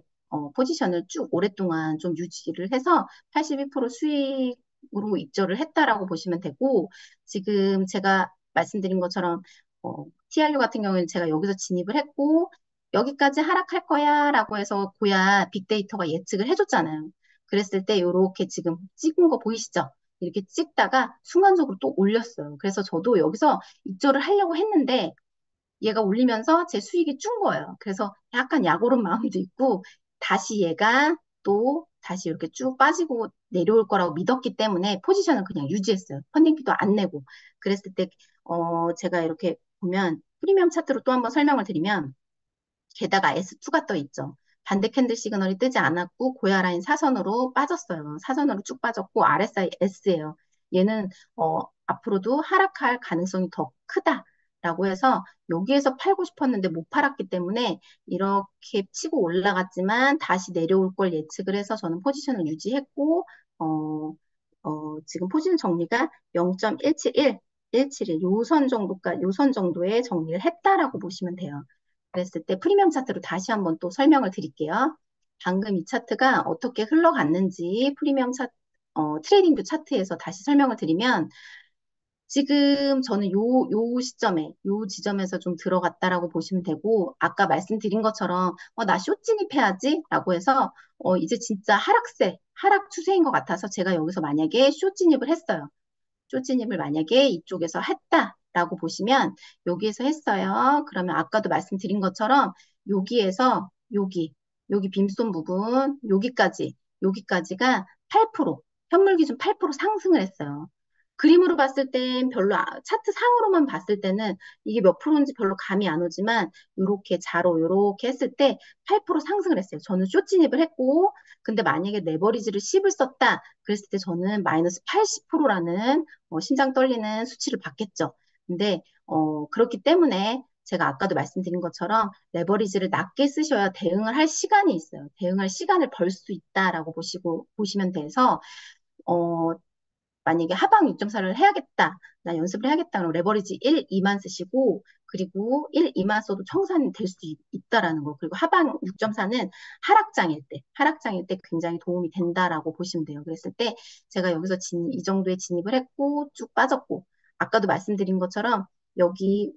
포지션을 쭉 오랫동안 좀 유지를 해서 82% 수익으로 입절을 했다라고 보시면 되고 지금 제가 말씀드린 것처럼 TRU 같은 경우에는 제가 여기서 진입을 했고 여기까지 하락할 거야라고 해서 고야 빅데이터가 예측을 해줬잖아요. 그랬을 때 이렇게 지금 찍은 거 보이시죠? 이렇게 찍다가 순간적으로 또 올렸어요. 그래서 저도 여기서 입절을 하려고 했는데 얘가 올리면서 제 수익이 준 거예요. 그래서 약간 약오른 마음도 있고 다시 얘가 또 다시 이렇게 쭉 빠지고 내려올 거라고 믿었기 때문에 포지션을 그냥 유지했어요. 펀딩비도 안 내고. 그랬을 때 제가 이렇게 보면 프리미엄 차트로 또 한번 설명을 드리면 게다가 S2가 떠 있죠. 반대 캔들 시그널이 뜨지 않았고 고야 라인 사선으로 빠졌어요. 사선으로 쭉 빠졌고 RSI S예요. 얘는 앞으로도 하락할 가능성이 더 크다라고 해서 여기에서 팔고 싶었는데 못 팔았기 때문에 이렇게 치고 올라갔지만 다시 내려올 걸 예측을 해서 저는 포지션을 유지했고 지금 포지션 정리가 0.171, 171, 요선 정도의 정리를 했다라고 보시면 돼요. 그랬을 때 프리미엄 차트로 다시 한번 또 설명을 드릴게요. 방금 이 차트가 어떻게 흘러갔는지 트레이딩 뷰 차트에서 다시 설명을 드리면 지금 저는 요 지점에서 좀 들어갔다라고 보시면 되고 아까 말씀드린 것처럼 나 숏 진입해야지 라고 해서 이제 진짜 하락 추세인 것 같아서 제가 여기서 만약에 숏 진입을 했어요. 숏 진입을 만약에 이쪽에서 했다. 라고 보시면 여기에서 했어요. 그러면 아까도 말씀드린 것처럼 여기에서 여기 빔손 부분 여기까지가 8% 현물 기준 8% 상승을 했어요. 그림으로 봤을 땐 별로 차트 상으로만 봤을 때는 이게 몇 프로인지 별로 감이 안 오지만 이렇게 자로 이렇게 했을 때 8% 상승을 했어요. 저는 숏 진입을 했고 근데 만약에 레버리지를 10을 썼다 그랬을 때 저는 마이너스 80%라는 심장 떨리는 수치를 받겠죠. 근데 그렇기 때문에 제가 아까도 말씀드린 것처럼 레버리지를 낮게 쓰셔야 대응을 할 시간이 있어요. 대응할 시간을 벌 수 있다라고 보시면 돼서 어, 만약에 하방 6.4를 해야겠다. 나 연습을 해야겠다. 그럼 레버리지 1, 2만 쓰시고 그리고 1, 2만 써도 청산이 될 수 있다라는 거. 그리고 하방 6.4는 하락장일 때 굉장히 도움이 된다라고 보시면 돼요. 그랬을 때 제가 여기서 이 정도의 진입을 했고 쭉 빠졌고 아까도 말씀드린 것처럼 여기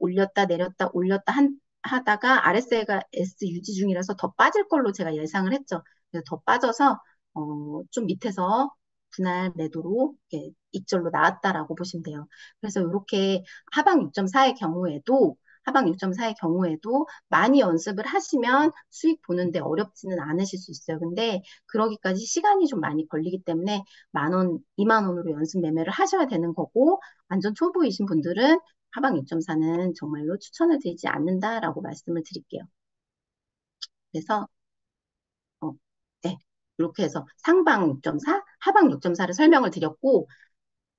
하다가 RSI가 S 유지 중이라서 더 빠질 걸로 제가 예상을 했죠. 그래서 더 빠져서 좀 밑에서 분할 매도로 이렇게 익절로 나왔다라고 보시면 돼요. 그래서 이렇게 하방 6.4의 경우에도 많이 연습을 하시면 수익 보는데 어렵지는 않으실 수 있어요. 근데 그러기까지 시간이 좀 많이 걸리기 때문에 10,000원, 20,000원으로 연습 매매를 하셔야 되는 거고 완전 초보이신 분들은 하방 6.4는 정말로 추천을 드리지 않는다라고 말씀을 드릴게요. 그래서 어, 네. 이렇게 해서 상방 6.4, 하방 6.4를 설명을 드렸고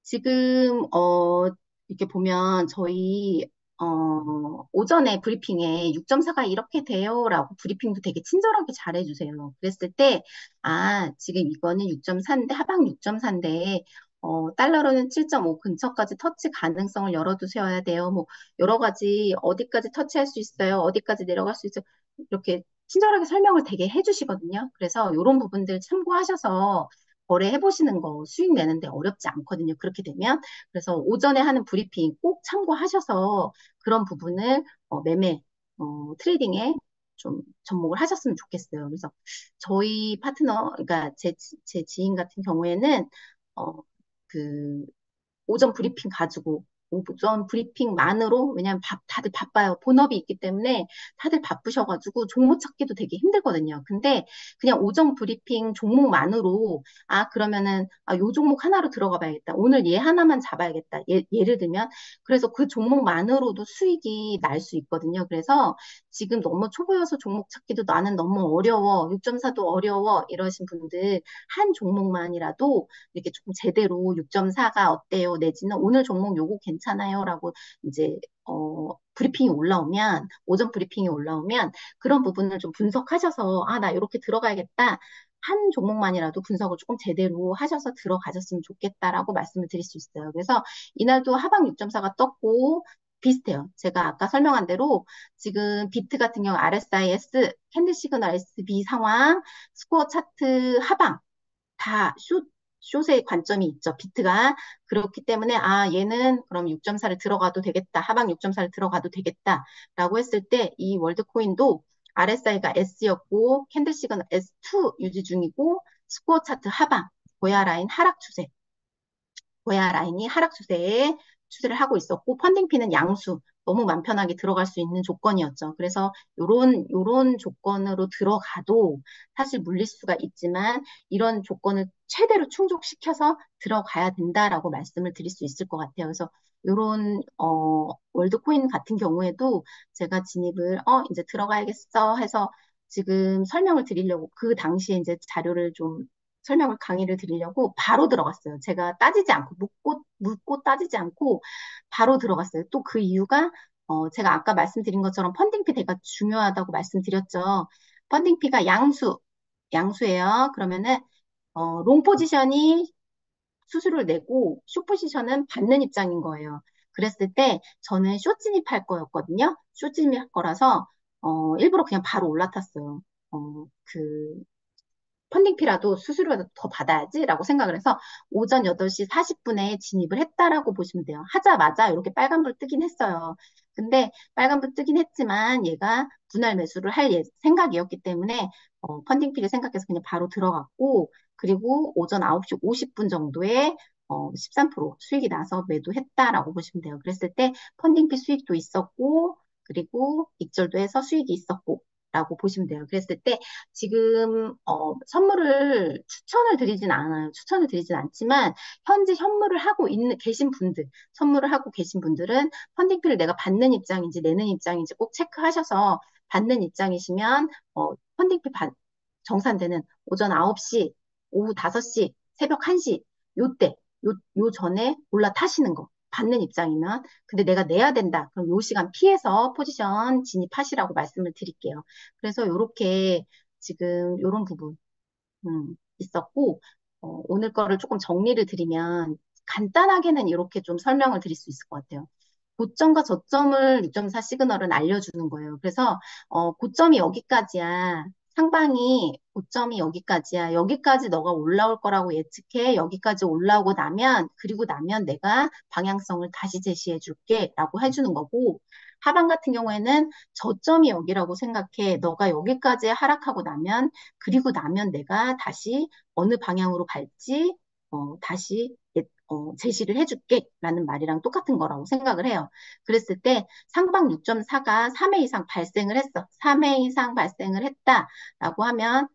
지금 이렇게 보면 저희 오전에 브리핑에 6.4가 이렇게 돼요라고 브리핑도 되게 친절하게 잘해주세요. 그랬을 때 지금 이거는 6.4인데 하방 6.4인데 달러로는 7.5 근처까지 터치 가능성을 열어두셔야 돼요. 뭐 여러 가지 어디까지 터치할 수 있어요. 어디까지 내려갈 수 있어요. 이렇게 친절하게 설명을 되게 해주시거든요. 그래서 이런 부분들 참고하셔서 거래해 보시는 거 수익 내는데 어렵지 않거든요. 그렇게 되면. 그래서 오전에 하는 브리핑 꼭 참고하셔서 그런 부분을 트레이딩에 좀 접목을 하셨으면 좋겠어요. 그래서 저희 파트너, 그러니까 제 지인 같은 경우에는 어, 그 오전 브리핑 가지고 오전 브리핑만으로 왜냐하면 다들 바빠요. 본업이 있기 때문에 다들 바쁘셔가지고 종목 찾기도 되게 힘들거든요. 근데 그냥 오전 브리핑 종목만으로 그러면은 요 종목 하나로 들어가 봐야겠다. 오늘 얘 하나만 잡아야겠다. 예를 들면 그래서 그 종목만으로도 수익이 날 수 있거든요. 그래서 지금 너무 초보여서 종목 찾기도 나는 너무 어려워. 6.4도 어려워. 이러신 분들 한 종목만이라도 이렇게 조금 제대로 6.4가 어때요? 내지는 오늘 종목 요거 괜찮아요? 라고 이제 브리핑이 올라오면 오전 브리핑이 올라오면 그런 부분을 좀 분석하셔서 나 이렇게 들어가야겠다. 한 종목만이라도 분석을 조금 제대로 하셔서 들어가셨으면 좋겠다라고 말씀을 드릴 수 있어요. 그래서 이날도 하방 6.4가 떴고 비슷해요. 제가 아까 설명한 대로 지금 비트 같은 경우 RSIS, 캔들 시그널 SB 상황, 스코어 차트 하방 다 숏의 관점이 있죠. 비트가. 그렇기 때문에, 얘는 그럼 6.4를 들어가도 되겠다. 하방 6.4를 들어가도 되겠다. 라고 했을 때, 이 월드코인도 RSI가 S였고, 캔들 시그널 S2 유지 중이고, 스코어 차트 하방, 고야 라인 하락 추세. 고야 라인이 하락 추세에 추세를 하고 있었고 펀딩피는 양수 너무 맘 편하게 들어갈 수 있는 조건이었죠. 그래서 요런 조건으로 들어가도 사실 물릴 수가 있지만 이런 조건을 최대로 충족시켜서 들어가야 된다라고 말씀을 드릴 수 있을 것 같아요. 그래서 요런 월드코인 같은 경우에도 제가 진입을 이제 들어가야겠어 해서 지금 설명을 드리려고 그 당시에 이제 자료를 좀 설명을 강의를 드리려고 바로 들어갔어요. 제가 따지지 않고 묻고 따지지 않고 바로 들어갔어요. 또 그 이유가 제가 아까 말씀드린 것처럼 펀딩피 되게 중요하다고 말씀드렸죠. 펀딩피가 양수예요. 그러면은 롱 포지션이 수수료를 내고 숏 포지션은 받는 입장인 거예요. 그랬을 때 저는 숏 진입할 거였거든요. 숏 진입할 거라서 일부러 그냥 바로 올라탔어요. 그 펀딩피라도 수수료라도 더 받아야지라고 생각을 해서 오전 8시 40분에 진입을 했다라고 보시면 돼요. 하자마자 이렇게 빨간불 뜨긴 했어요. 근데 빨간불 뜨긴 했지만 얘가 분할 매수를 할 생각이었기 때문에 펀딩피를 생각해서 그냥 바로 들어갔고 그리고 오전 9시 50분 정도에 13% 수익이 나서 매도했다라고 보시면 돼요. 그랬을 때 펀딩비 수익도 있었고, 그리고 익절도 해서 수익이 있었고, 라고 보시면 돼요. 그랬을 때 지금 선물을 추천을 드리진 않아요. 추천을 드리진 않지만 현재 현물을 하고 있는 계신 분들, 선물을 하고 계신 분들은 펀딩비를 내가 받는 입장인지 내는 입장인지 꼭 체크하셔서 받는 입장이시면 펀딩비 정산되는 오전 9시, 오후 5시, 새벽 1시 요때 요 전에 올라타시는 거 받는 입장이면 근데 내가 내야 된다. 그럼 요 시간 피해서 포지션 진입하시라고 말씀을 드릴게요. 그래서 요렇게 지금 요런 부분 있었고 오늘 거를 조금 정리를 드리면 간단하게는 이렇게 좀 설명을 드릴 수 있을 것 같아요. 고점과 저점을 6.4 시그널은 알려주는 거예요. 그래서 고점이 여기까지야. 상방이 고점이 여기까지야. 여기까지 너가 올라올 거라고 예측해. 여기까지 올라오고 나면 그리고 나면 내가 방향성을 다시 제시해 줄게 라고 해주는 거고 하방 같은 경우에는 저점이 여기라고 생각해. 너가 여기까지 하락하고 나면 그리고 나면 내가 다시 어느 방향으로 갈지 다시 제시를 해줄게 라는 말이랑 똑같은 거라고 생각을 해요. 그랬을 때 상방 6.4가 3회 이상 발생을 했어. 3회 이상 발생을 했다라고 하면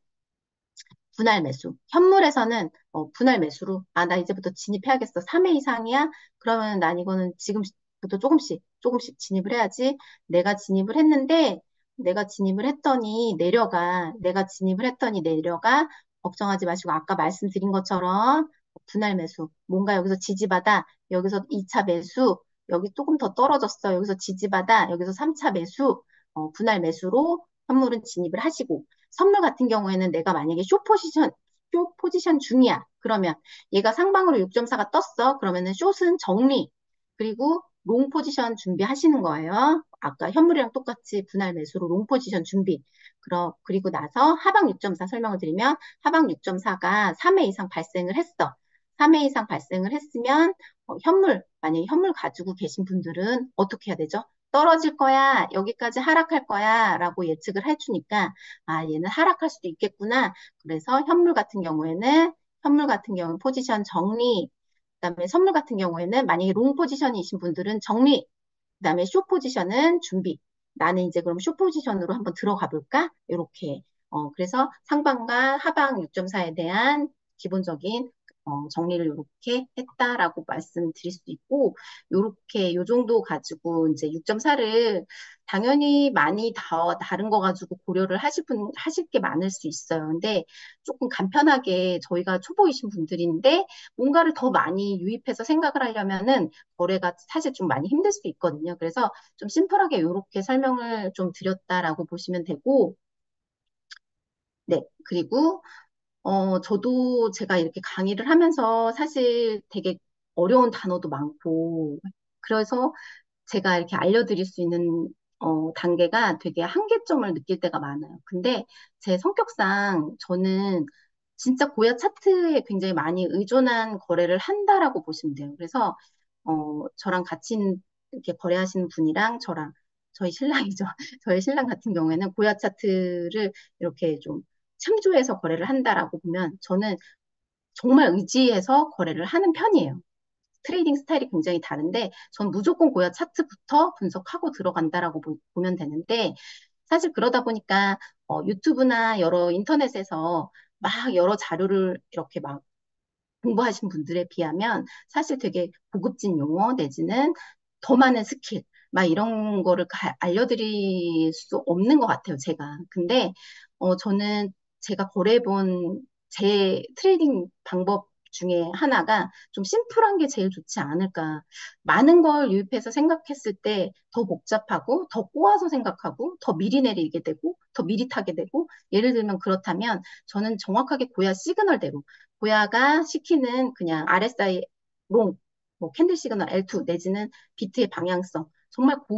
분할 매수. 현물에서는 분할 매수로 나 이제부터 진입해야겠어. 3회 이상이야? 그러면 난 이거는 지금부터 조금씩 진입을 해야지. 내가 진입을 했는데 내가 진입을 했더니 내려가. 내가 진입을 했더니 내려가. 걱정하지 마시고 아까 말씀드린 것처럼 분할 매수. 뭔가 여기서 지지받아. 여기서 2차 매수. 여기 조금 더 떨어졌어. 여기서 지지받아. 여기서 3차 매수. 분할 매수로 현물은 진입을 하시고 선물 같은 경우에는 내가 만약에 쇼 포지션 중이야. 그러면 얘가 상방으로 6.4가 떴어. 그러면은 숏은 정리. 그리고 롱 포지션 준비하시는 거예요. 아까 현물이랑 똑같이 분할 매수로 롱 포지션 준비. 그리고 나서 하방 6.4 설명을 드리면 하방 6.4가 3회 이상 발생을 했어. 3회 이상 발생을 했으면 만약에 현물 가지고 계신 분들은 어떻게 해야 되죠? 떨어질 거야, 여기까지 하락할 거야 라고 예측을 해주니까 얘는 하락할 수도 있겠구나. 그래서 현물 같은 경우는 포지션 정리, 그다음에 선물 같은 경우에는 만약에 롱 포지션이신 분들은 정리, 그다음에 숏 포지션은 준비. 나는 이제 그럼 숏 포지션으로 한번 들어가 볼까? 이렇게. 그래서 상방과 하방 6.4에 대한 기본적인 정리를 이렇게 했다라고 말씀드릴 수 있고, 요렇게 요 정도 가지고 이제 6.4를 당연히 많이 다른 거 가지고 고려를 하실 게 많을 수 있어요. 근데 조금 간편하게 저희가 초보이신 분들인데 뭔가를 더 많이 유입해서 생각을 하려면은 거래가 사실 좀 많이 힘들 수 있거든요. 그래서 좀 심플하게 이렇게 설명을 좀 드렸다라고 보시면 되고, 네. 그리고 저도 제가 이렇게 강의를 하면서 사실 되게 어려운 단어도 많고, 그래서 제가 이렇게 알려드릴 수 있는 단계가 되게 한계점을 느낄 때가 많아요. 근데 제 성격상 저는 진짜 고야 차트에 굉장히 많이 의존한 거래를 한다라고 보시면 돼요. 그래서 저랑 같이 이렇게 거래하시는 분이랑 저희 신랑이죠. 저희 신랑 같은 경우에는 고야 차트를 이렇게 좀 참조해서 거래를 한다라고 보면 저는 정말 의지해서 거래를 하는 편이에요. 트레이딩 스타일이 굉장히 다른데 전 무조건 고야 차트부터 분석하고 들어간다라고 보면 되는데 사실 그러다 보니까 유튜브나 여러 인터넷에서 막 여러 자료를 이렇게 막 공부하신 분들에 비하면 사실 되게 고급진 용어 내지는 더 많은 스킬, 막 이런 거를 알려드릴 수 없는 것 같아요, 제가. 근데, 저는 제가 거래해본 제 트레이딩 방법 중에 하나가 좀 심플한 게 제일 좋지 않을까. 많은 걸 유입해서 생각했을 때 더 복잡하고, 더 꼬아서 생각하고, 더 미리 내리게 되고, 더 미리 타게 되고, 예를 들면 그렇다면 저는 정확하게 고야 시그널대로 고야가 시키는 그냥 RSI 롱, 뭐 캔들 시그널 L2 내지는 비트의 방향성 정말 그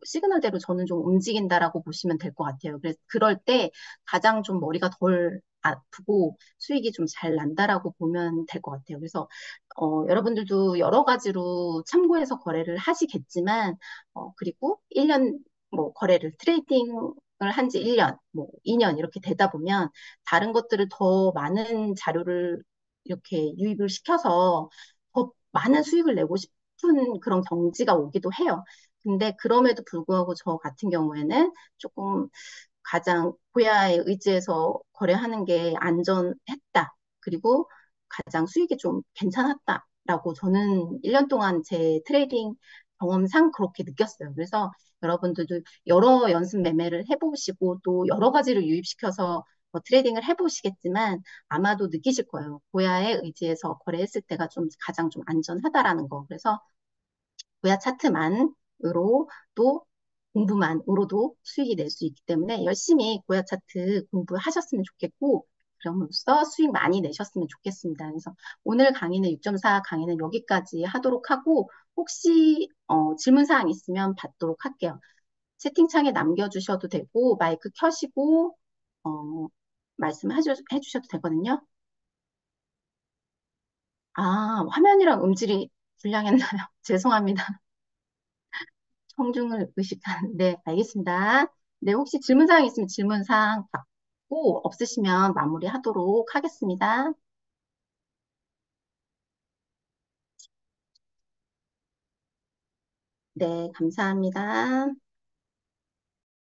시그널대로 저는 좀 움직인다라고 보시면 될 것 같아요. 그래서 그럴 때 가장 좀 머리가 덜 아프고 수익이 좀 잘 난다라고 보면 될 것 같아요. 그래서 여러분들도 여러 가지로 참고해서 거래를 하시겠지만 그리고 1년 뭐 거래를 트레이딩을 한 지 1년, 뭐 2년 이렇게 되다 보면 다른 것들을 더 많은 자료를 이렇게 유입을 시켜서 더 많은 수익을 내고 싶은 그런 경지가 오기도 해요. 근데 그럼에도 불구하고 저 같은 경우에는 조금 가장 고야에 의지해서 거래하는 게 안전했다. 그리고 가장 수익이 좀 괜찮았다라고 저는 1년 동안 제 트레이딩 경험상 그렇게 느꼈어요. 그래서 여러분들도 여러 연습 매매를 해보시고 또 여러 가지를 유입시켜서 트레이딩을 해보시겠지만 아마도 느끼실 거예요. 고야에 의지해서 거래했을 때가 좀 가장 좀 안전하다라는 거. 그래서 고야 차트만으로 또 공부만으로도 수익이 낼 수 있기 때문에 열심히 고야 차트 공부하셨으면 좋겠고 그럼으로써 수익 많이 내셨으면 좋겠습니다. 그래서 오늘 강의는 6.4 강의는 여기까지 하도록 하고 혹시 질문 사항 있으면 받도록 할게요. 채팅창에 남겨주셔도 되고 마이크 켜시고 어, 해주셔도 되거든요. 아, 화면이랑 음질이 불량했나요? 죄송합니다. 청중을 의식한, 네, 알겠습니다. 네, 혹시 질문사항 있으면 질문사항 받고 없으시면 마무리하도록 하겠습니다. 네, 감사합니다.